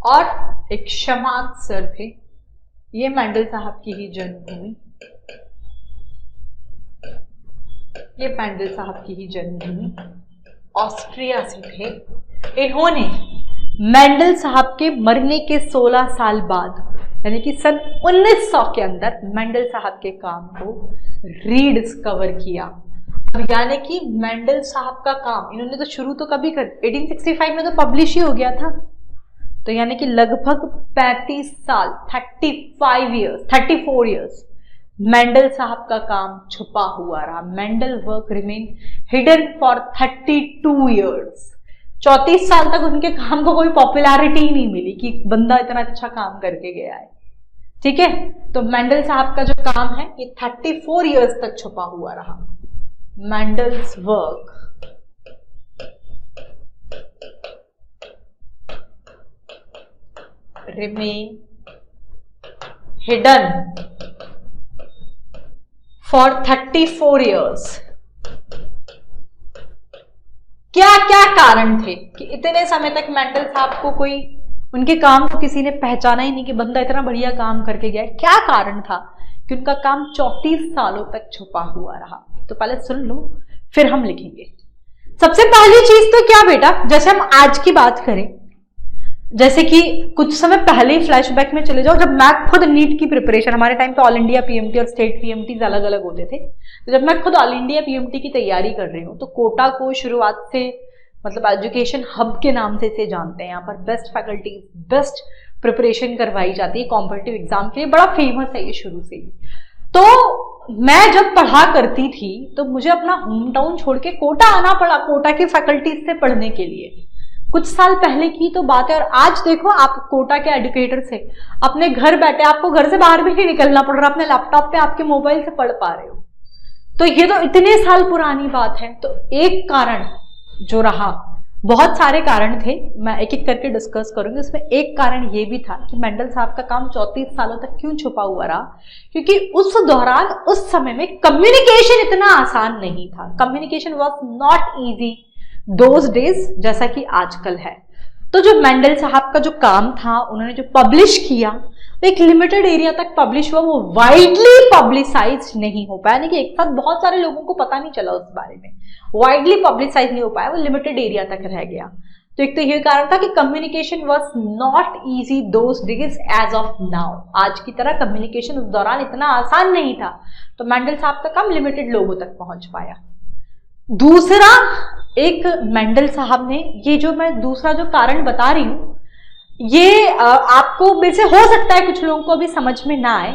और एक शेमाक सर थे, ये मेंडल साहब की ही जन्मभूमि, ये मेंडल साहब की ही जन्मभूमि ऑस्ट्रिया से थे। इन्होंने मेंडल साहब के मरने के 16 साल बाद, यानी कि सन 1900 के अंदर, मेंडल साहब के काम को रीडिस्कवर किया। अब यानी कि मेंडल साहब का काम इन्होंने तो शुरू तो कभी कर, 1865 में तो पब्लिश ही हो गया था, तो यानी कि लगभग 35 साल, 34 इयर्स मेंडल साहब का काम छुपा हुआ रहा। Mendel work remain hidden for 32 years. 34 साल तक उनके काम को कोई पॉपुलैरिटी ही नहीं मिली कि बंदा इतना अच्छा काम करके गया है, ठीक है। तो मेंडल साहब का जो काम है ये 34 इयर्स तक छुपा हुआ रहा। Mendel's work remain hidden for 34 years. क्या क्या कारण थे कि इतने समय तक मेंडल साहब को कोई, उनके काम को किसी ने पहचाना ही नहीं कि बंदा इतना बढ़िया काम करके गया? क्या कारण था कि उनका काम 34 सालों तक छुपा हुआ रहा? तो पहले सुन लो, फिर हम लिखेंगे। सबसे पहली चीज तो क्या बेटा, जैसे हम आज की बात करें, जैसे कि कुछ समय पहले ही फ्लैशबैक में चले जाओ, जब मैं खुद नीट की प्रिपरेशन, हमारे टाइम पे ऑल इंडिया पीएमटी और स्टेट पीएमटी अलग अलग होते थे, तो जब मैं खुद ऑल इंडिया पीएमटी की तैयारी कर रही हूँ, तो कोटा को शुरुआत से मतलब एजुकेशन हब के नाम से इसे जानते हैं। यहाँ पर बेस्ट फैकल्टीज, बेस्ट प्रिपरेशन करवाई जाती है कॉम्पिटिटिव एग्जाम के लिए, बड़ा फेमस है ये शुरू से ही। तो मैं जब पढ़ा करती थी तो मुझे अपना होम टाउन छोड़ के कोटा आना पड़ा, कोटा की फैकल्टीज से पढ़ने के लिए। कुछ साल पहले की तो बात है, और आज देखो आप कोटा के एजुकेटर से अपने घर बैठे, आपको घर से बाहर भी नहीं निकलना पड़ रहा, अपने लैपटॉप पे आपके मोबाइल से पढ़ पा रहे हो। तो ये तो इतने साल पुरानी बात है। तो एक कारण जो रहा, बहुत सारे कारण थे, मैं एक एक करके डिस्कस करूंगी। उसमें एक कारण ये भी था कि मेंडल साहब का काम 34 सालों तक क्यों छुपा हुआ रहा, क्योंकि उस दौरान, उस समय में कम्युनिकेशन इतना आसान नहीं था। Communication was not easy those days जैसा कि आजकल है। तो जो मेंडल साहब का जो काम था, उन्होंने जो पब्लिश किया वो एक लिमिटेड एरिया तक पब्लिश हुआ, वो वाइडली पब्लिसाइज नहीं हो पाया, यानी कि एक साथ बहुत सारे लोगों को पता नहीं चला उस बारे में, वाइडली पब्लिसाइज नहीं हो पाया, वो लिमिटेड एरिया तक रह गया। तो एक तो ये कारण था कि communication was not easy those days as of now. आज की तरह कम्युनिकेशन उस दौरान इतना आसान नहीं था, तो मेंडल साहब का काम लिमिटेड लोगों तक पहुंच पाया। दूसरा, एक मेंडल साहब ने, ये जो मैं दूसरा जो कारण बता रही हूं, ये आपको में से हो सकता है कुछ लोगों को अभी समझ में ना आए,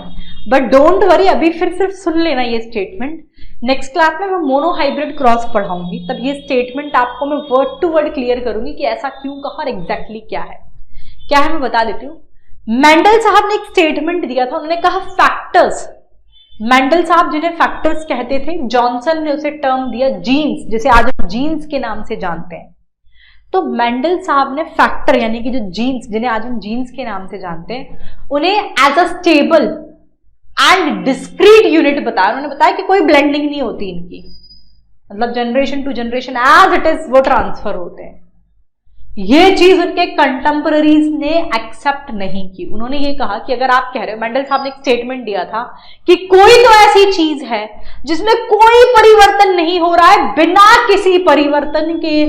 बट डोंट वरी, अभी फिर सिर्फ सुन लेना ये स्टेटमेंट। नेक्स्ट क्लास में मैं मोनोहाइब्रिड क्रॉस पढ़ाऊंगी, तब ये स्टेटमेंट आपको मैं वर्ड टू वर्ड क्लियर करूंगी कि ऐसा क्यों कहा और एग्जैक्टली क्या है मैं बता देती हूँ। मेंडल साहब ने एक स्टेटमेंट दिया था, उन्होंने कहा फैक्टर्स। मेंडल साहब जिन्हें फैक्टर्स कहते थे, जॉनसन ने उसे टर्म दिया जीन्स, जिसे आज हम जीन्स के नाम से जानते हैं। तो मेंडल साहब ने फैक्टर यानी कि जो जीन्स, जिन्हें आज हम जीन्स के नाम से जानते हैं, उन्हें as a stable and discrete unit बताया। उन्होंने बताया कि कोई ब्लेंडिंग नहीं होती इनकी, मतलब generation to generation as it is वो ट्रांसफर होते हैं। ये चीज उनके कंटेम्पररीज ने एक्सेप्ट नहीं की। उन्होंने ये कहा कि अगर आप कह रहे हो, मेंडल साहब ने एक स्टेटमेंट दिया था कि कोई तो ऐसी चीज है जिसमें कोई परिवर्तन नहीं हो रहा है, बिना किसी परिवर्तन के,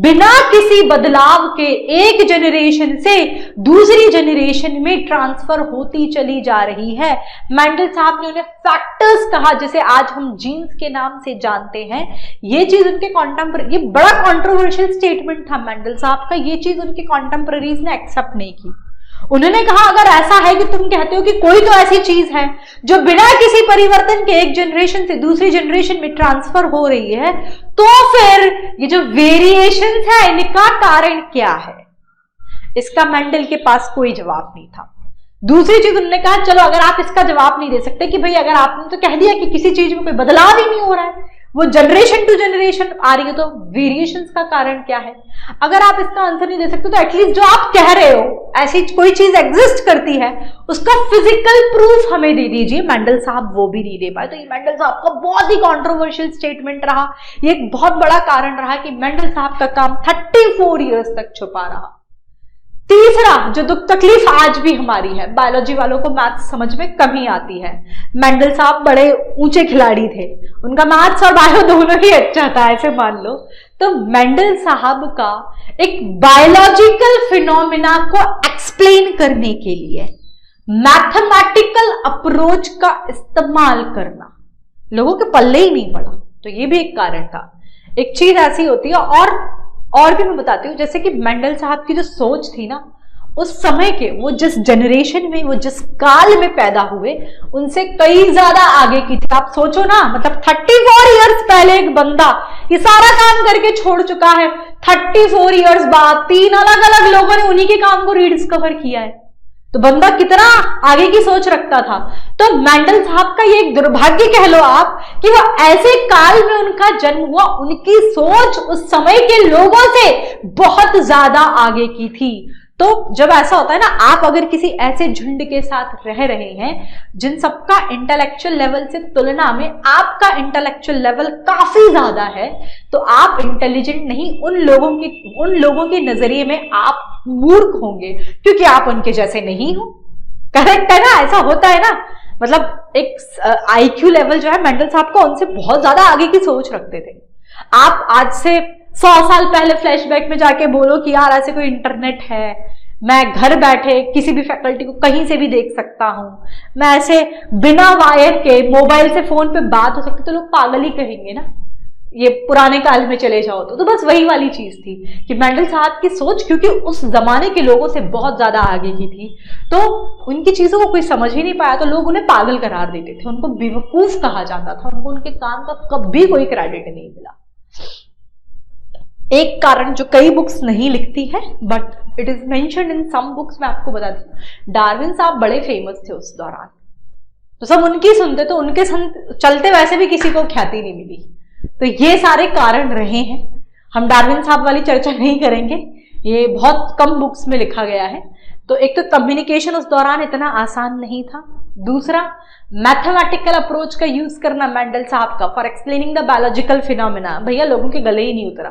बिना किसी बदलाव के एक जनरेशन से दूसरी जनरेशन में ट्रांसफर होती चली जा रही है। मेंडल साहब ने उन्हें फैक्टर्स कहा, जिसे आज हम जीन्स के नाम से जानते हैं। ये चीज उनके ये बड़ा कॉन्ट्रोवर्शियल स्टेटमेंट था मेंडल साहब का, ये चीज उनके कॉन्टेम्पररीज ने एक्सेप्ट नहीं की। उन्होंने कहा अगर ऐसा है कि तुम कहते हो कि कोई तो ऐसी चीज है जो बिना किसी परिवर्तन के एक जनरेशन से दूसरी जनरेशन में ट्रांसफर हो रही है, तो फिर ये जो वेरिएशन है इनका कारण क्या है? इसका मेंडल के पास कोई जवाब नहीं था। दूसरी चीज उन्होंने कहा, चलो अगर आप इसका जवाब नहीं दे सकते कि भाई अगर आपने तो कह दिया कि किसी चीज में कोई बदलाव ही नहीं हो रहा है, वो जनरेशन टू जनरेशन आ रही है, तो वेरिएशंस का कारण क्या है? अगर आप इसका आंसर नहीं दे सकते तो एटलीस्ट जो आप कह रहे हो ऐसी कोई चीज एग्जिस्ट करती है, उसका फिजिकल प्रूफ हमें दे दीजिए। मेंडल साहब वो भी नहीं दे पाए। तो ये मेंडल साहब का बहुत ही कंट्रोवर्शियल स्टेटमेंट रहा। ये एक बहुत बड़ा कारण रहा कि मेंडल साहब का काम 34 इयर्स तक छुपा रहा। तीसरा जो दुख तकलीफ आज भी हमारी है, बायोलॉजी वालों को मैथ्स समझ में कमी आती है। मेंडल साहब बड़े ऊंचे खिलाड़ी थे, उनका मैथ्स और बायो दोनों ही अच्छा था, ऐसे मान लो। तो मेंडल साहब का एक बायोलॉजिकल फिनोमिना को एक्सप्लेन करने के लिए मैथमेटिकल अप्रोच का इस्तेमाल करना लोगों के पल्ले ही नहीं पड़ा। तो ये भी एक कारण था। एक चीज ऐसी होती है, और भी मैं बताती हूँ, जैसे कि मेंडल साहब की जो सोच थी ना, उस समय के, वो जिस जनरेशन में, वो जिस काल में पैदा हुए, उनसे कई ज्यादा आगे की थी। आप सोचो ना, मतलब 34 इयर्स पहले एक बंदा ये सारा काम करके छोड़ चुका है, 34 इयर्स बाद 3 अलग अलग लोगों ने उन्हीं के काम को रीडिस्कवर किया है। तो बंदा कितना आगे की सोच रखता था। तो मेंडल साहब का ये एक दुर्भाग्य कह लो आप कि वो ऐसे काल में उनका जन्म हुआ, उनकी सोच उस समय के लोगों से बहुत ज्यादा आगे की थी। तो जब ऐसा होता है ना, आप अगर किसी ऐसे झुंड के साथ रह रहे हैं जिन सबका इंटेलेक्चुअल लेवल से तुलना में आपका इंटेलेक्चुअल लेवल काफी ज्यादा है, तो आप इंटेलिजेंट नहीं, उन लोगों के नजरिए में आप मूर्ख होंगे, क्योंकि आप उनके जैसे नहीं हो। करेक्ट है ना? ऐसा होता है ना, मतलब एक आईक्यू लेवल जो है मेंडल साहब का उनसे बहुत ज्यादा आगे की सोच रखते थे। आप आज से 100 साल पहले फ्लैशबैक में जाके बोलो कि यार ऐसे कोई इंटरनेट है, मैं घर बैठे किसी भी फैकल्टी को कहीं से भी देख सकता हूं, मैं ऐसे बिना वायर के मोबाइल से फोन पे बात हो सकती, तो लोग पागल ही कहेंगे ना। ये पुराने काल में चले जाओ तो बस वही वाली चीज थी कि मेंडल साहब की सोच, क्योंकि उस जमाने के लोगों से बहुत ज्यादा आगे की थी, तो उनकी चीजों को कोई समझ ही नहीं पाया, तो लोग उन्हें पागल करार देते थे, उनको बेवकूफ कहा जाता था, उनको उनके काम का कभी कोई क्रेडिट नहीं मिला। एक कारण जो कई बुक्स नहीं लिखती है, but it is mentioned in some books, मैं आपको बता दूं, डार्विन साहब बड़े फेमस थे उस दौरान, तो सब उनकी सुनते, तो उनके चलते वैसे भी किसी को ख्याति नहीं मिली। तो ये सारे कारण रहे हैं। हम डार्विन साहब वाली चर्चा नहीं करेंगे, ये बहुत कम बुक्स में लिखा गया है। तो एक तो कम्युनिकेशन उस दौरान इतना आसान नहीं था, दूसरा मैथमेटिकल अप्रोच का यूज करना मेंडल साहब का for explaining the biological phenomena, भैया लोगों के गले ही नहीं उतरा।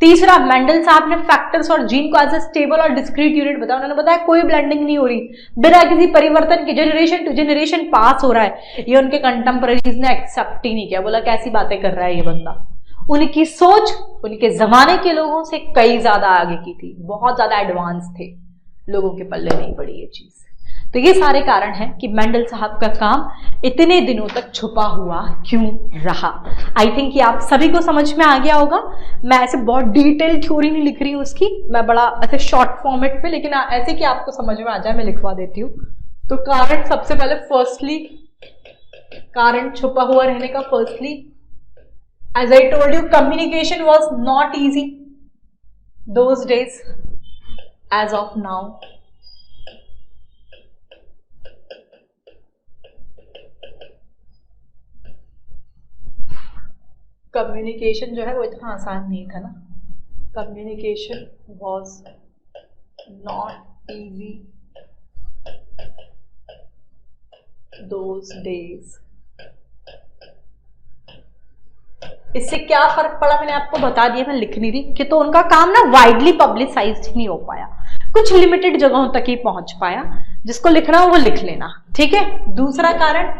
तीसरा, मेंडल साहब ने फैक्टर्स और जीन को एज ए स्टेबल और डिस्क्रीट यूनिट बताया। उन्होंने बताया कोई ब्लेंडिंग नहीं हो रही, बिना किसी परिवर्तन के जनरेशन टू जनरेशन पास हो रहा है। ये उनके कंटेम्पररीज ने एक्सेप्ट ही नहीं किया, बोला कैसी बातें कर रहा है ये बंदा। उनकी सोच उनके जमाने के लोगों से कई ज्यादा आगे की थी, बहुत ज्यादा एडवांस थे, लोगों के पल्ले नहीं पड़ी ये चीज। तो ये सारे कारण हैं कि मेंडल साहब का काम इतने दिनों तक छुपा हुआ क्यों रहा। आई थिंक ये आप सभी को समझ में आ गया होगा। मैं ऐसे बहुत डिटेल थ्योरी नहीं लिख रही हूँ उसकी, मैं बड़ा ऐसे शॉर्ट फॉर्मेट में, लेकिन ऐसे कि आपको समझ में आ जाए मैं लिखवा देती हूँ। तो कारण सबसे पहले, फर्स्टली कारण छुपा हुआ रहने का, firstly as I told you, communication was not easy those days as of now. Communication जो है वो इतना आसान नहीं था ना, communication was not easy those days. इससे क्या फर्क पड़ा मैंने आपको बता दिया, मैं लिख नहीं रही कि तो उनका काम ना वाइडली पब्लिसाइज्ड नहीं हो पाया, कुछ लिमिटेड जगहों तक ही पहुंच पाया। जिसको लिखना हो वो लिख लेना, ठीक है। दूसरा कारण,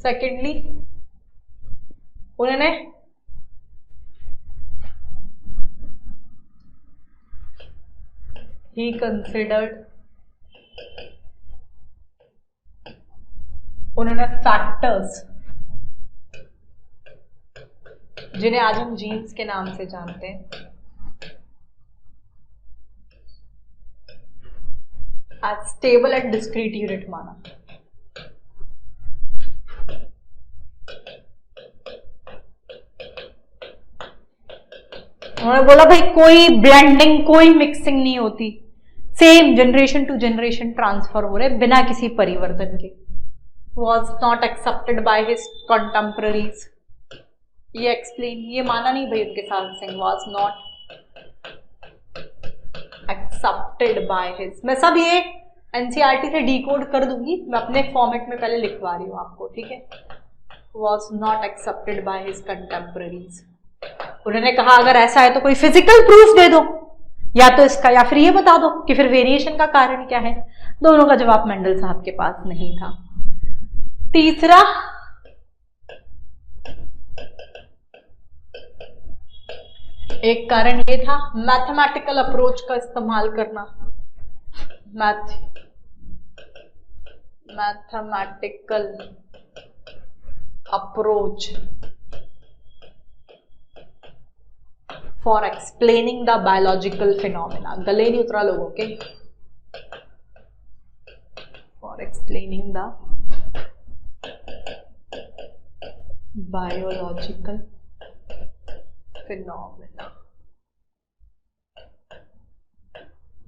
सेकेंडली उन्होंने ही कंसिडर्ड, उन्होंने फैक्टर्स जिन्हें आज हम जीन्स के नाम से जानते हैं as stable and discrete unit माना। उन्होंने बोला भाई कोई ब्लेंडिंग, कोई मिक्सिंग नहीं होती, same generation to generation transfer हो रहे बिना किसी परिवर्तन के। Was not accepted by his contemporaries, ये एक्सप्लेन, ये माना नहीं भाई उनके साथ सिंह, was not accepted by his. मैं सब ये एनसीईआरटी से डिकोड कर दूंगी, मैं अपने फॉर्मेट में पहले लिखवा रही हूँ आपको, ठीक है। Was not accepted by his contemporaries. उन्होंने कहा अगर ऐसा है तो कोई फिजिकल प्रूफ दे दो, या तो इसका, या फिर ये बता दो कि फिर वेरिएशन का कारण क्या है। दोनों का जवाब मेंडल साहब के पास नहीं था। तीसरा, एक कारण ये था मैथमेटिकल अप्रोच का इस्तेमाल करना, mathematical approach for explaining the biological phenomena. गले नहीं उतरा लोगों के, for explaining the biological phenomena.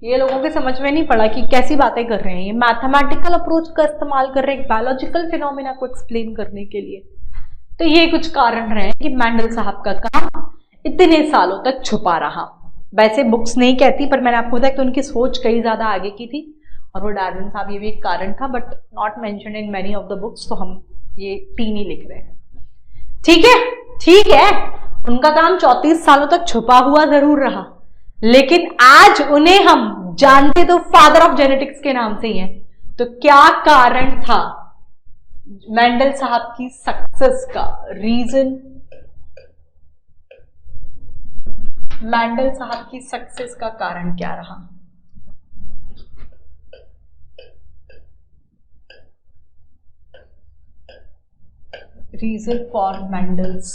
ये लोगों के समझ में नहीं पड़ा कि कैसी बातें कर रहे हैं, ये मैथमेटिकल अप्रोच का इस्तेमाल कर रहे हैं बायोलॉजिकल फिनोमिना को एक्सप्लेन करने के लिए। तो ये कुछ कारण रहे कि मेंडल साहब का काम इतने सालों तक छुपा रहा। वैसे बुक्स नहीं कहती, पर मैंने आपको बताया कि उनकी सोच कई ज्यादा आगे की थी, और वो डार्विन साहब, ये भी एक कारण था, but not mentioned in many of the books. तो हम ये 3 ही लिख रहे हैं, ठीक है। ठीक है, उनका काम 34 सालों तक छुपा हुआ जरूर रहा, लेकिन आज उन्हें हम जानते तो फादर ऑफ जेनेटिक्स के नाम से ही हैं। तो क्या कारण था मेंडल साहब की सक्सेस का? रीजन, मेंडल साहब की सक्सेस का कारण क्या रहा? रीजन फॉर मेंडल्स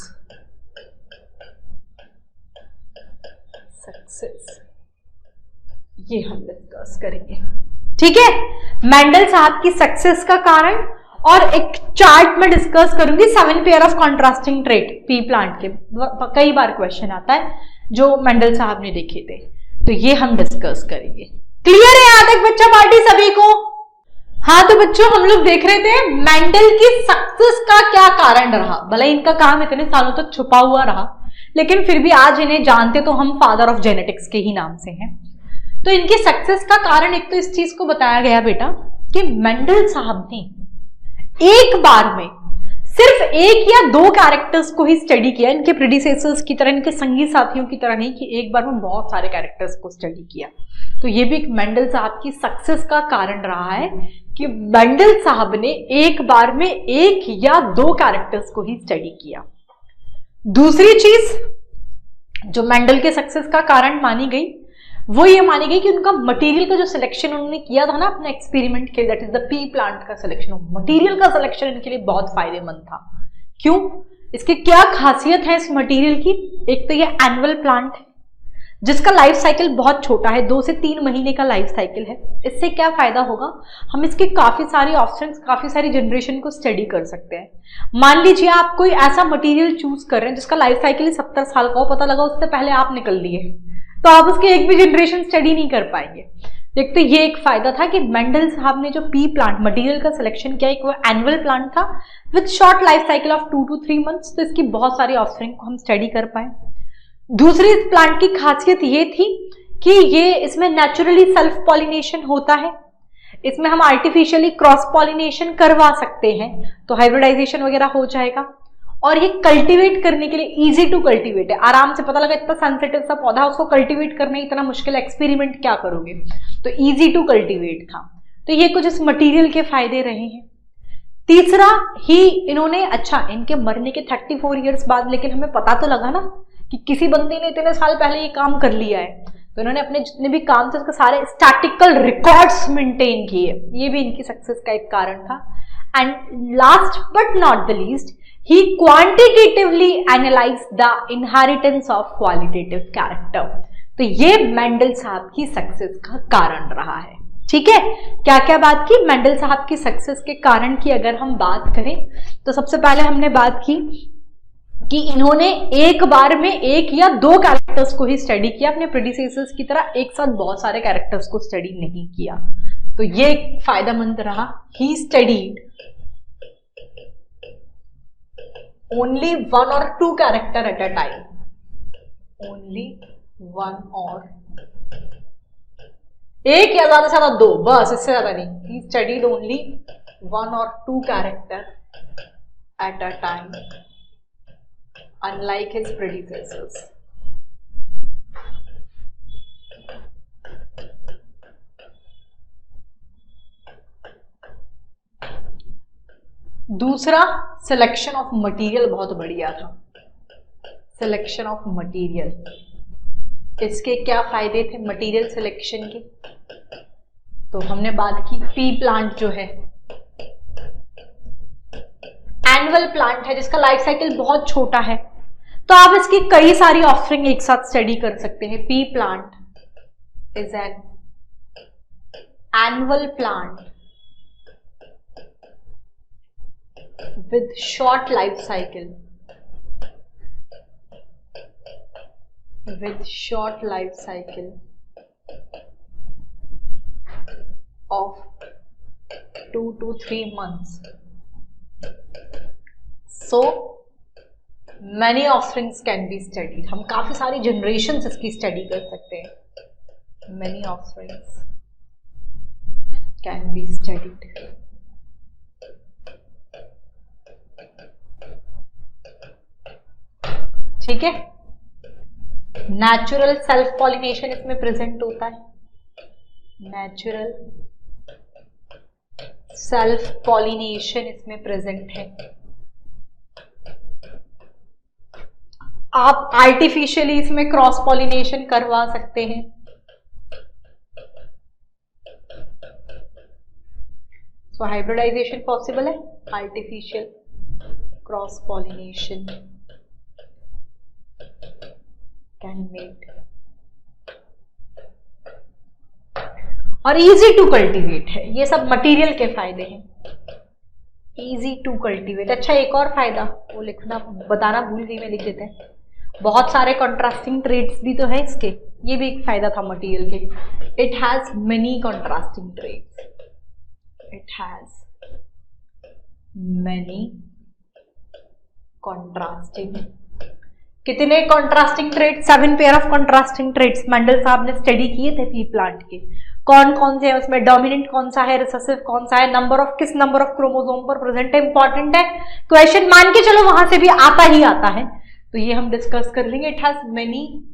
सक्सेस, ये हम डिस्कस करेंगे, ठीक है। मेंडल साहब की सक्सेस का कारण, और एक चार्ट में डिस्कस करूंगी 7 pair of contrasting trait P plant के, कई बार क्वेश्चन आता है जो मेंडल साहब ने देखे थे, तो ये हम डिस्कस करेंगे। क्लियर है यहाँ तक बच्चा पार्टी सभी को? हाँ, तो बच्चों हम लोग देख रहे थे मेंडल की सक्सेस का क्या कारण रहा। भले इनका काम इतने सालों तक छुपा हुआ रहा, लेकिन फिर भी आज इन्हें जानते तो हम फादर ऑफ जेनेटिक्स के ही नाम से हैं। तो इनकी सक्सेस का कारण एक तो इस चीज को बताया गया बेटा कि मेंडल साहब ने एक बार में सिर्फ एक या दो कैरेक्टर्स को ही स्टडी किया, इनके प्रेडिसेसर्स की तरह, इनके संगी साथियों की तरह नहीं कि एक बार में बहुत सारे कैरेक्टर्स को स्टडी किया। तो ये भी एक मेंडल साहब की सक्सेस का कारण रहा है कि मेंडल साहब ने एक बार में एक या दो कैरेक्टर्स को ही स्टडी किया। दूसरी चीज जो मेंडल के सक्सेस का कारण मानी गई वो ये मानी गई कि उनका मटेरियल का जो सिलेक्शन उन्होंने किया था ना अपने एक्सपेरिमेंट के, that is the P plant का सिलेक्शन, मटेरियल का सिलेक्शन इनके लिए बहुत फायदेमंद था। क्यों? इसकी क्या खासियत है इस मटेरियल की? एक तो ये एनुअल प्लांट है जिसका लाइफ साइकिल बहुत छोटा है, 2 से 3 महीने का लाइफ साइकिल है। इससे क्या फायदा होगा, हम इसके काफी सारी ऑप्शंस, काफी सारी जनरेशन को स्टडी कर सकते हैं। मान लीजिए आप कोई ऐसा मटेरियल चूज कर रहे हैं जिसका लाइफ साइकिल 70 साल का हो, पता लगा उससे पहले आप निकल दिए, तो आप उसके एक भी जनरेशन स्टडी नहीं कर पाएंगे। एक तो ये एक फायदा था कि मेंडल साहब ने जो पी प्लांट मटेरियल का सिलेक्शन किया, एक वो एनुअल प्लांट था with short life cycle of 2 to 3 months, तो इसकी बहुत सारी ऑफरिंग को हम स्टडी कर पाए। दूसरी इस प्लांट की खासियत ये थी कि ये इसमें नेचुरली सेल्फ पॉलिनेशन होता है, इसमें हम आर्टिफिशियली क्रॉस पॉलिनेशन करवा सकते हैं, तो हाइब्रिडाइजेशन वगैरह हो जाएगा। और ये कल्टीवेट करने के लिए इजी टू कल्टीवेट है, आराम से, पता लगा इतना सेंसिटिव सा पौधा, उसको कल्टीवेट करना इतना मुश्किल, एक्सपेरिमेंट क्या करोगे, तो इजी टू कल्टीवेट था। तो ये कुछ इस मटेरियल के फायदे रहे हैं। तीसरा ही इन्होंने, अच्छा इनके मरने के 34 ईयर्स बाद लेकिन हमें पता तो लगा ना कि किसी बंदे ने इतने साल पहले ये काम कर लिया है, तो इन्होंने अपने जितने भी काम थे उसके सारे स्टैटिकल रिकॉर्ड्स मेंटेन किए, ये भी इनकी सक्सेस का एक कारण था। And last but not the least, he quantitatively analyzed the inheritance of qualitative character। तो ये मेंडल साहब की सक्सेस का कारण रहा है। ठीक है, क्या क्या बात की मेंडल साहब की सक्सेस के कारण की अगर हम बात करें तो सबसे पहले हमने बात की कि इन्होंने एक बार में एक या दो कैरेक्टर्स को ही स्टडी किया, अपने प्रेडिसेसर्स की तरह एक साथ बहुत सारे कैरेक्टर्स को स्टडी नहीं किया, तो ये फायदेमंद रहा। He studied only 1 or 2 character at a time, only 1 or एक या ज्यादा से ज्यादा 2, बस, इससे ज्यादा नहीं। he studied only 1 or 2 character at a time, unlike his predecessors। दूसरा, सिलेक्शन ऑफ मटेरियल बहुत बढ़िया था। सिलेक्शन ऑफ मटेरियल, इसके क्या फायदे थे मटेरियल सिलेक्शन के, तो हमने बात की पी प्लांट जो है एनुअल प्लांट है जिसका लाइफ साइकिल बहुत छोटा है, तो आप इसकी कई सारी ऑफरिंग एक साथ स्टडी कर सकते हैं। P plant is an annual plant with short life cycle, with short life cycle of 2 to 3 months, so many offerings can be studied। हम काफी सारी generations इसकी स्टडी कर सकते हैं। many offerings can be studied। ठीक है, नेचुरल सेल्फ पॉलिनेशन इसमें प्रेजेंट होता है, नेचुरल सेल्फ पॉलिनेशन इसमें प्रेजेंट है। आप आर्टिफिशियली इसमें क्रॉस पॉलिनेशन करवा सकते हैं। सो हाइब्रिडाइजेशन पॉसिबल है, artificial cross pollination can made, और इजी टू कल्टीवेट है। ये सब मटेरियल के फायदे हैं, इजी टू कल्टीवेट। अच्छा, एक और फायदा वो लिखना बताना भूल गई मैं, लिख देते हैं। बहुत सारे कॉन्ट्रास्टिंग ट्रेड्स भी तो है इसके, ये भी एक फायदा था मटेरियल के। It has many contrasting traits, it has many contrasting, कितने contrasting traits? 7 pair of contrasting traits Mendel साहब ने स्टडी किए थे पी प्लांट के। कौन कौन से है उसमें, डोमिनेंट कौन सा है, रिसेसिव कौन सा है, नंबर ऑफ किस नंबर ऑफ क्रोमोसोम पर प्रेजेंट है, इंपॉर्टेंट है क्वेश्चन, मान के चलो वहां से भी आता ही आता है, तो ये हम डिस्कस कर लेंगे। It has many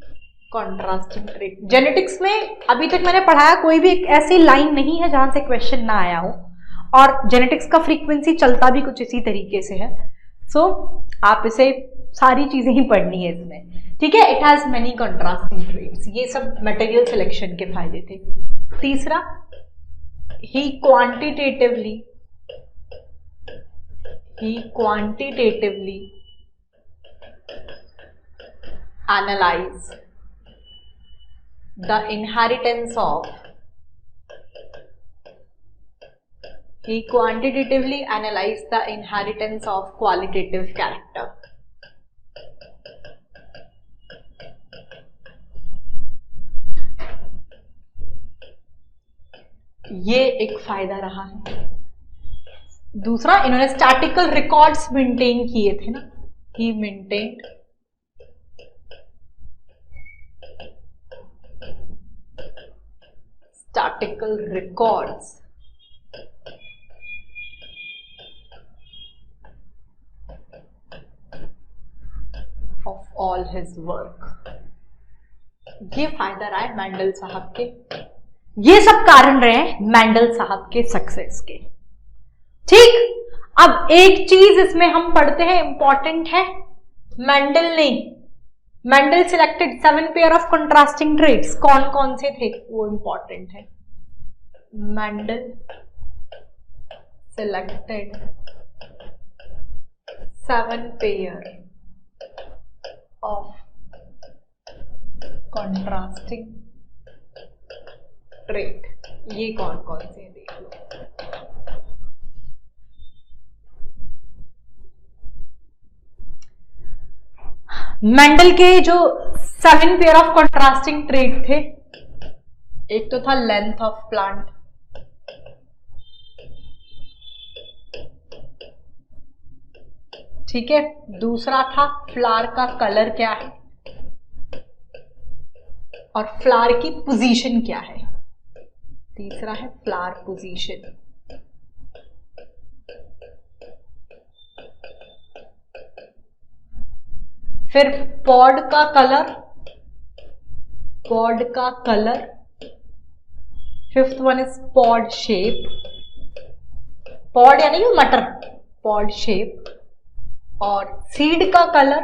contrasting trait. Genetics में अभी तक मैंने पढ़ाया कोई भी एक ऐसी लाइन नहीं है जहां से क्वेश्चन ना आया हो, और जेनेटिक्स का फ्रीक्वेंसी चलता भी कुछ इसी तरीके से है। सो आप इसे सारी चीजें ही पढ़नी है इसमें, ठीक है। It has many contrasting traits. ये सब मटेरियल सिलेक्शन के फायदे थे। तीसरा, ही quantitatively analyze the inheritance of qualitative character। ये एक फायदा रहा है। दूसरा, इन्होंने स्टैटिकल रिकॉर्ड्स मेंटेन किए थे ना, he maintained statistical records of all his work. ये फायदा रहा है मेंडल साहब के। ये सब कारण रहे हैं मेंडल साहब के सक्सेस के, ठीक। अब एक चीज इसमें हम पढ़ते हैं, इंपॉर्टेंट है, Mendel selected 7 pair of contrasting traits. कौन कौन से थे वो इंपॉर्टेंट है। Mendel selected 7 pair of contrasting trait. ये कौन कौन से हैं देख लो। मेंडल के जो 7 पेयर ऑफ कंट्रास्टिंग ट्रेट थे, एक तो था लेंथ ऑफ प्लांट, ठीक है। दूसरा था फ्लावर का कलर क्या है और फ्लावर की पोजीशन क्या है। तीसरा है फ्लावर पोजीशन। फिर पॉड का colour. Fifth one is pod shape. Pod यानी कि मटर, पॉड शेप। और सीड का कलर,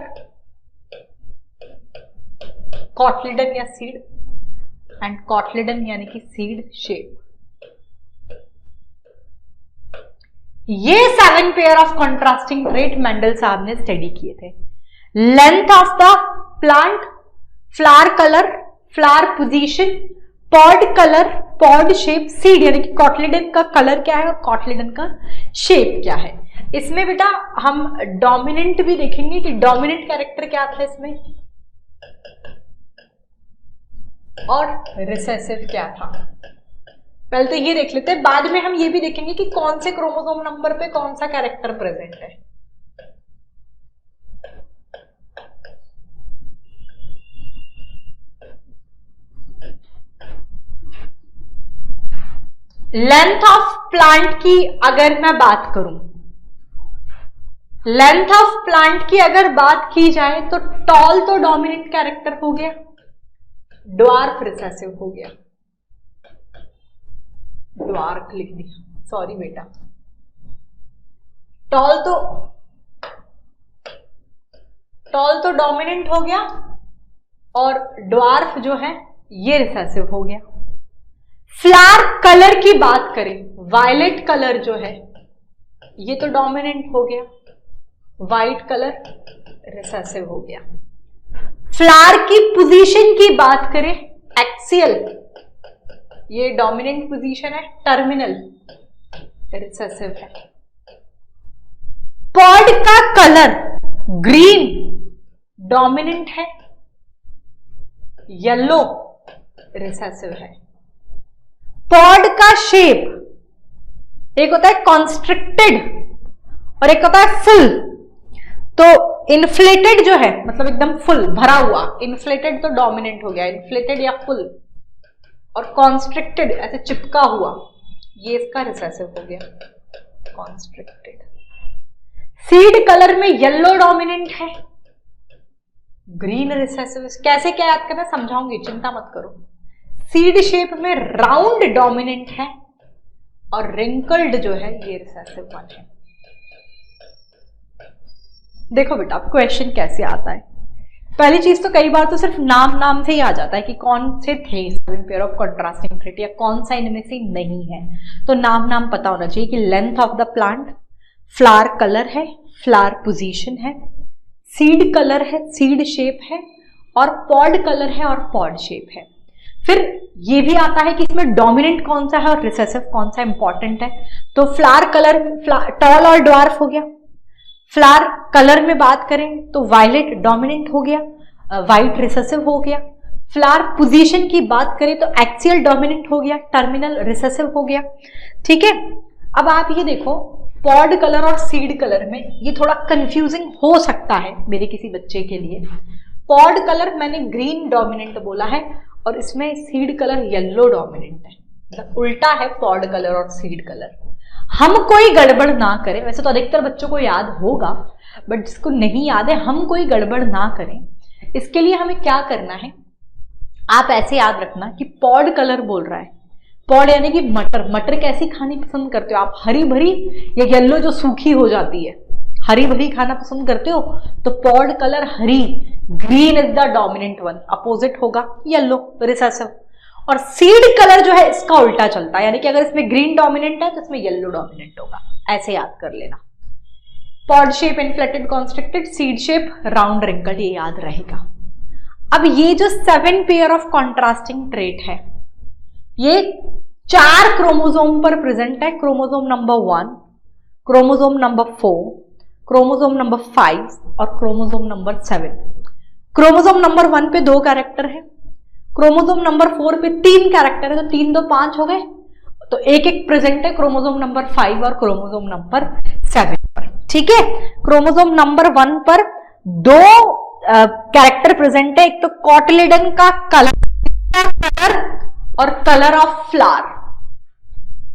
कॉटलिडन या सीड, एंड कॉटलिडन यानी कि सीड शेप। ये 7 pair of contrasting trait Mendel साहब ने स्टडी किए थे। Length of the plant, flower colour, flower position, pod colour, pod shape, seed यानी कि कॉटलिडन का कलर क्या है और कॉटलिडन का शेप क्या है। इसमें बेटा हम डोमिनेंट भी देखेंगे कि डोमिनेंट कैरेक्टर क्या था इसमें और रिसेसिव क्या था। पहले तो ये देख लेते हैं, बाद में हम ये भी देखेंगे कि कौन से क्रोमोसोम नंबर पे कौन सा कैरेक्टर प्रेजेंट है। लेंथ ऑफ प्लांट की अगर मैं बात करूं, लेंथ ऑफ प्लांट की अगर बात की जाए तो टॉल तो डोमिनेंट कैरेक्टर हो गया, ड्वार्फ रिसेसिव हो गया। ड्वार्फ लिख दिया, सॉरी बेटा। टॉल तो डोमिनेंट हो गया और ड्वार्फ जो है ये रिसेसिव हो गया। फ्लावर कलर की बात करें, वायलेट कलर जो है ये तो डोमिनेंट हो गया, वाइट कलर रिसेसिव हो गया। फ्लावर की पोजीशन की बात करें, एक्सियल ये डोमिनेंट पोजीशन है, टर्मिनल रिसेसिव है। पॉड का कलर ग्रीन डोमिनेंट है, येलो रिसेसिव है। पॉड का शेप एक होता है कॉन्स्ट्रिक्टेड और एक होता है फुल। तो इन्फ्लेटेड जो है मतलब एकदम फुल भरा हुआ, इन्फ्लेटेड तो डोमिनेंट हो गया, इन्फ्लेटेड या फुल। और कॉन्स्ट्रिक्टेड ऐसे चिपका हुआ, ये इसका रिसेसिव हो गया, कॉन्स्ट्रिक्टेड। सीड कलर में येलो डोमिनेंट है, ग्रीन रिसेसिव। कैसे क्या याद करना समझाऊंगी, चिंता मत करो। सीड शेप में राउंड डोमिनेंट है और रिंकल्ड जो है ये रिसेसिव वन है। देखो बेटा क्वेश्चन कैसे आता है। पहली चीज तो कई बार तो सिर्फ नाम से ही आ जाता है कि कौन से थे 7 पेयर ऑफ कंट्रास्टिंग ट्रेट या कौन सा इनमें से नहीं है। तो नाम पता होना चाहिए कि length of the plant, flower colour है, फ्लावर पोजीशन है, सीड कलर है, सीड शेप है, और पॉड कलर है और पॉड शेप है। फिर ये भी आता है कि इसमें डोमिनेंट कौन सा है और रिसेसिव कौन सा इंपॉर्टेंट है। तो फ्लावर कलर टॉल और ड्वार्फ हो गया। फ्लावर कलर में बात करें तो वायलेट डोमिनेंट हो गया, वाइट रिसेसिव हो गया। फ्लावर पोजीशन की बात करें तो एक्सियल डोमिनेंट हो गया, टर्मिनल रिसेसिव हो गया। ठीक है, अब आप ये देखो पॉड कलर और सीड कलर में ये थोड़ा कंफ्यूजिंग हो सकता है मेरे किसी बच्चे के लिए। पॉड कलर मैंने ग्रीन डोमिनेंट बोला है और इसमें सीड कलर येलो डोमिनेंट है, मतलब उल्टा है पॉड कलर और सीड कलर। हम कोई गड़बड़ ना करें, वैसे तो अधिकतर बच्चों को याद होगा, बट जिसको नहीं याद है हम कोई गड़बड़ ना करें, इसके लिए हमें क्या करना है, आप ऐसे याद रखना कि पॉड कलर बोल रहा है। पॉड यानी कि मटर। मटर कैसी खानी पसंद करते हो आप, हरी भरी या येलो जो सूखी हो जाती है, हरी भरी खाना पसंद करते हो तो pod colour Hari, green is the dominant one, opposite होगा येलो रिसेसिव। और सीड कलर जो है इसका उल्टा चलता है, यानी कि अगर इसमें ग्रीन डोमिनेंट है तो इसमें येलो डोमिनेंट होगा, ऐसे याद कर लेना। Pod shape inflated constricted, seed shape round wrinkled, ये याद रहेगा। अब ये जो 7 पेयर ऑफ कॉन्ट्रास्टिंग ट्रेट है ये 4 क्रोमोसोम पर प्रेजेंट है। Chromosome number 1, chromosome number 4, chromosome number 5 और क्रोमोसोम नंबर 7। क्रोमोसोम नंबर 1 पे 2 कैरेक्टर है, क्रोमोसोम नंबर 4 पे 3 कैरेक्टर है, तो 3 2 5 हो गए, तो एक प्रेजेंट है क्रोमोसोम नंबर 5 और क्रोमोसोम नंबर 7 पर। ठीक है, क्रोमोसोम नंबर 1 पर 2 कैरेक्टर प्रेजेंट है, एक तो कॉटिलेडन का कलर और कलर ऑफ फ्लावर,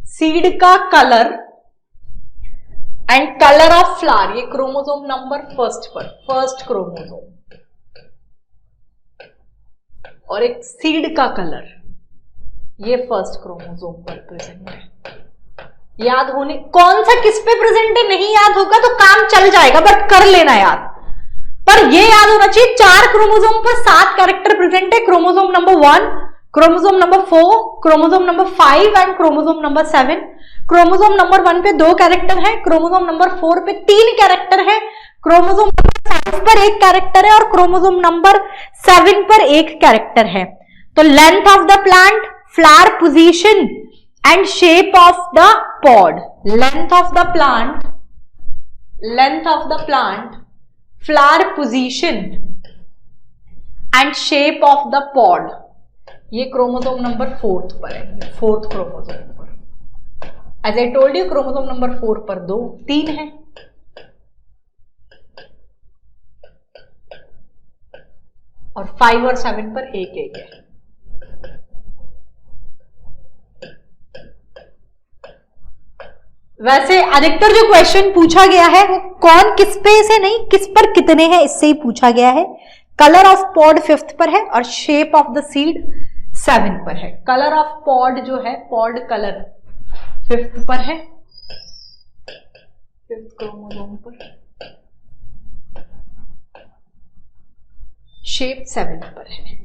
सीड का colour and colour of flower, ये क्रोमोसोम नंबर 1 पर, फर्स्ट क्रोमोसोम, और एक सीड का कलर ये फर्स्ट क्रोमोसोम पर प्रेजेंट है। याद होने कौन सा किस पे प्रेजेंट है नहीं याद होगा तो काम चल जाएगा, बट कर लेना याद। पर ये याद होना चाहिए 4 क्रोमोसोम पर 7 कैरेक्टर प्रेजेंट है, chromosome number 1, chromosome number 4, chromosome number 5 and chromosome number 7। Chromosome number 1 पे 2 कैरेक्टर है, क्रोमोसोम नंबर 4 पे 3 कैरेक्टर है, क्रोमोसोम नंबर 5 पर 1 कैरेक्टर है और क्रोमोसोम नंबर 7 पर 1 कैरेक्टर है। तो length of the plant, flower position and shape of the pod, length of the plant, flower position and shape of the pod, ये chromosome number 4 पर है, 4th क्रोमोसोम पर। As I told you chromosome number 4 पर 2 3 है, और 5 और 7 पर 1 1 है। वैसे अधिकतर जो क्वेश्चन पूछा गया है वो कौन किस पे से नहीं, किस पर कितने हैं इससे ही पूछा गया है। कलर ऑफ पॉड 5th पर है और शेप ऑफ द सीड 7 पर है। कलर ऑफ पॉड जो है, पॉड कलर 5th पर है, 5th क्रोमोसोम पर, शेप 7 पर है।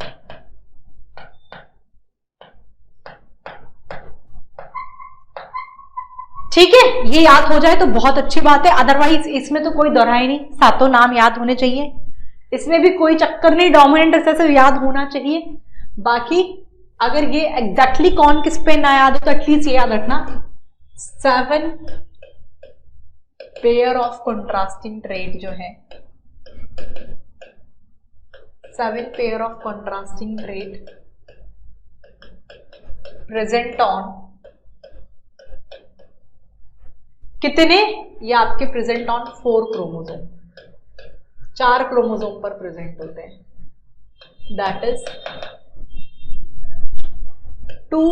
ठीक है, ये याद हो जाए तो बहुत अच्छी बात है, अदरवाइज इसमें तो कोई दोहराई नहीं, सातों नाम याद होने चाहिए, इसमें भी कोई चक्कर नहीं, डोमिनेंट रिसेसिव याद होना चाहिए। बाकी अगर ये एग्जैक्टली कौन किस पे ना याद हो तो एटलीस्ट ये याद रखना 7 पेयर ऑफ कंट्रास्टिंग ट्रेट जो है, 7 pair of contrasting trait present on कितने, ये आपके प्रेजेंट ऑन 4 क्रोमोसोम, 4 क्रोमोसोम पर प्रेजेंट होते हैं, that is 2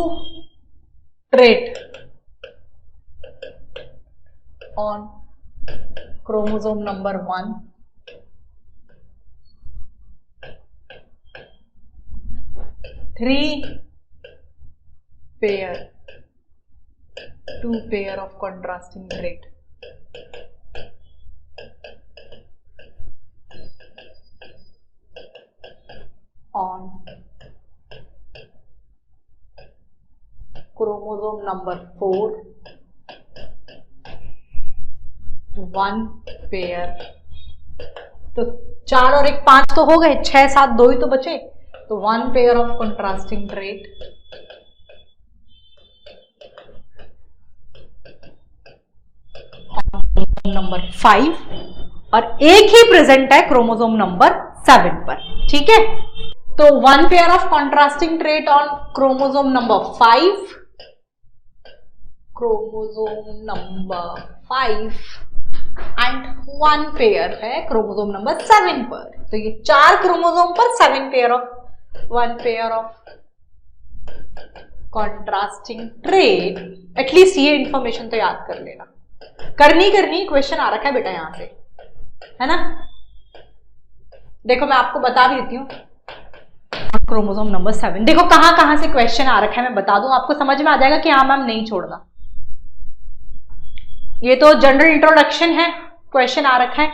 trait on chromosome number 1, 3 pair, 2 pair of contrasting trait on chromosome number 4, 1 pair। तो 4 और 1 5 तो हो गए, 6 7 2 ही तो बचे, तो 1 pair of contrasting trait on number 5 और एक ही प्रेजेंट है क्रोमोसोम नंबर 7 पर। ठीक है, तो 1 pair of contrasting trait on chromosome number 5, chromosome number 5 and 1 pair है क्रोमोसोम नंबर 7 पर। तो ये 4 क्रोमोसोम पर 7 pair of 1 pair of contrasting trait. At least ये इंफॉर्मेशन तो याद कर लेना, करनी क्वेश्चन आ रखा है बेटा यहां से, है ना। देखो मैं आपको बता भी देती हूँ क्रोमोसोम नंबर 7, देखो कहां से क्वेश्चन आ रखा है मैं बता दूं, आपको समझ में आ जाएगा कि हाँ मैम नहीं छोड़ना। ये तो जनरल इंट्रोडक्शन है, क्वेश्चन आ रखा है।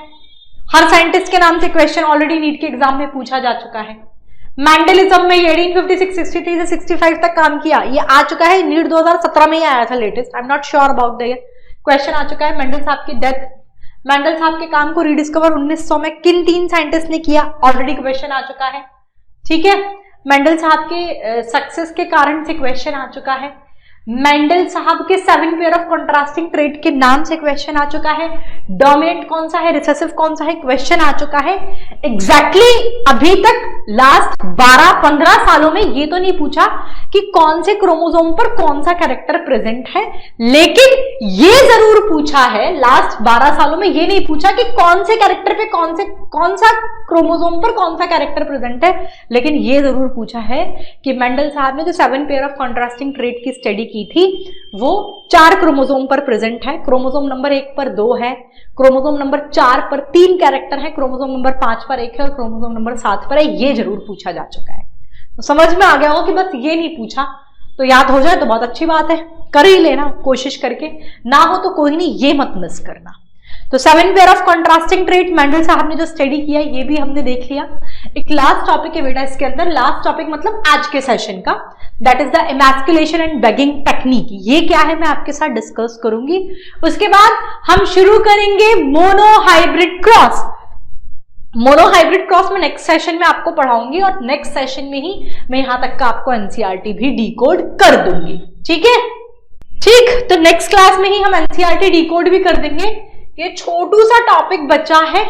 हर साइंटिस्ट के नाम से क्वेश्चन ऑलरेडी नीट के एग्जाम में पूछा जा चुका है। मैंडलिज्म में 1856 63 से 65 तक काम किया, ये आ चुका है। नीट 2017 में ही आया था latest, I am not sure about the year. Question आ चुका है। मेंडल साहब की डेथ, मेंडल साहब के काम को रिडिस्कवर 1900 में किन 3 साइंटिस्ट ने किया, ऑलरेडी क्वेश्चन आ चुका है। ठीक है, मेंडल साहब के सक्सेस के कारण से क्वेश्चन आ चुका है। मेंडल साहब के 7 पेयर ऑफ कंट्रास्टिंग ट्रेट के नाम से क्वेश्चन आ चुका है। डोमिनेंट कौन सा है, रिसेसिव कौन सा है, क्वेश्चन आ चुका है। एग्जैक्टली अभी तक लास्ट 12-15 सालों में ये तो नहीं पूछा कि कौन से क्रोमोसोम पर कौन सा कैरेक्टर प्रेजेंट है, लेकिन ये जरूर पूछा है लास्ट 12 सालों में ये नहीं पूछा कि कौन से कैरेक्टर पे कौन सा क्रोमोसोम पर कौन सा कैरेक्टर प्रेजेंट है, लेकिन ये जरूर पूछा है कि मेंडल साहब ने जो 7 पेयर ऑफ कॉन्ट्रास्टिंग ट्रेट की स्टडी की थी वो 4 क्रोमोसोम पर प्रेजेंट है। क्रोमोसोम नंबर 1 पर 2 है, क्रोमोसोम नंबर 4 पर 3 कैरेक्टर है, क्रोमोसोम नंबर 5 पर 1 है और क्रोमोसोम नंबर 7 पर है। ये जरूर पूछा जा चुका है। तो समझ में आ गया हो कि बस ये नहीं पूछा, तो याद हो जाए तो बहुत अच्छी बात है, कर ही लेना कोशिश करके, ना हो तो कोई नहीं, ये मत मिस करना। तो 7 pair of contrasting trait Mendel साहब ने जो स्टडी किया ये भी हमने देख लिया। एक लास्ट टॉपिक है बेटा इसके अंदर, लास्ट टॉपिक मतलब आज के सेशन का, that is the emasculation and begging technique. ये क्या है मैं आपके साथ डिस्कस करूंगी। उसके बाद हम शुरू करेंगे मोनोहाइब्रिड क्रॉस। मोनोहाइब्रिड क्रॉस में नेक्स्ट सेशन में आपको पढ़ाऊंगी और नेक्स्ट सेशन में ही मैं यहां तक का आपको एनसीईआरटी भी डिकोड कर दूंगी। ठीक है, ठीक, तो नेक्स्ट क्लास में ही हम एनसीईआरटी डिकोड भी कर देंगे। ये छोटू सा टॉपिक बचा है,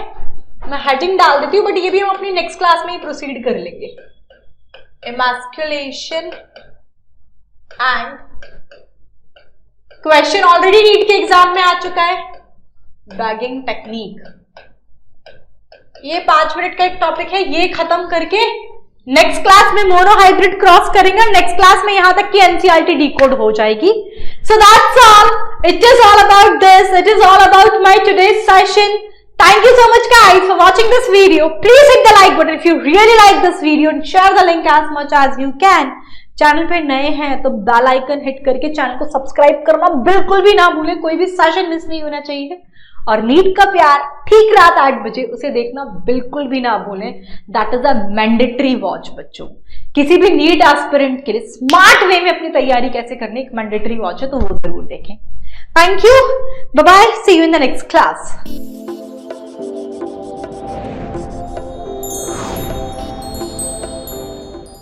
मैं हेडिंग डाल देती हूँ, बट ये भी हम अपनी नेक्स्ट क्लास में ही प्रोसीड कर लेंगे। Emasculation and question already NEET के एग्जाम में आ चुका है, बैगिंग टेक्निक। ये 5 मिनट का एक टॉपिक है, ये खत्म करके नेक्स्ट क्लास में मोनोहाइब्रिड क्रॉस करेंगे। नेक्स्ट क्लास में यहां तक की एनसीईआरटी डिकोड हो जाएगी। So that's all, it is all about this, it is all about my today's session. Thank you so much guys for watching this video. Please hit the like button if you really like this video and share the link as much as you can. Channel पे नए हैं तो bell icon hit करके channel को subscribe करना बिल्कुल भी ना भूलें, कोई भी सेशन मिस नहीं होना चाहिए। और नीट का प्यार ठीक रात 8 बजे उसे देखना बिल्कुल भी ना भूलें। That is a mandatory watch बच्चों। किसी भी नीट एस्पिरेंट के लिए स्मार्ट वे में अपनी तैयारी कैसे करनी, एक मैंडेटरी वॉच है, तो वो जरूर देखें। Thank you, bye bye, see you in the next class.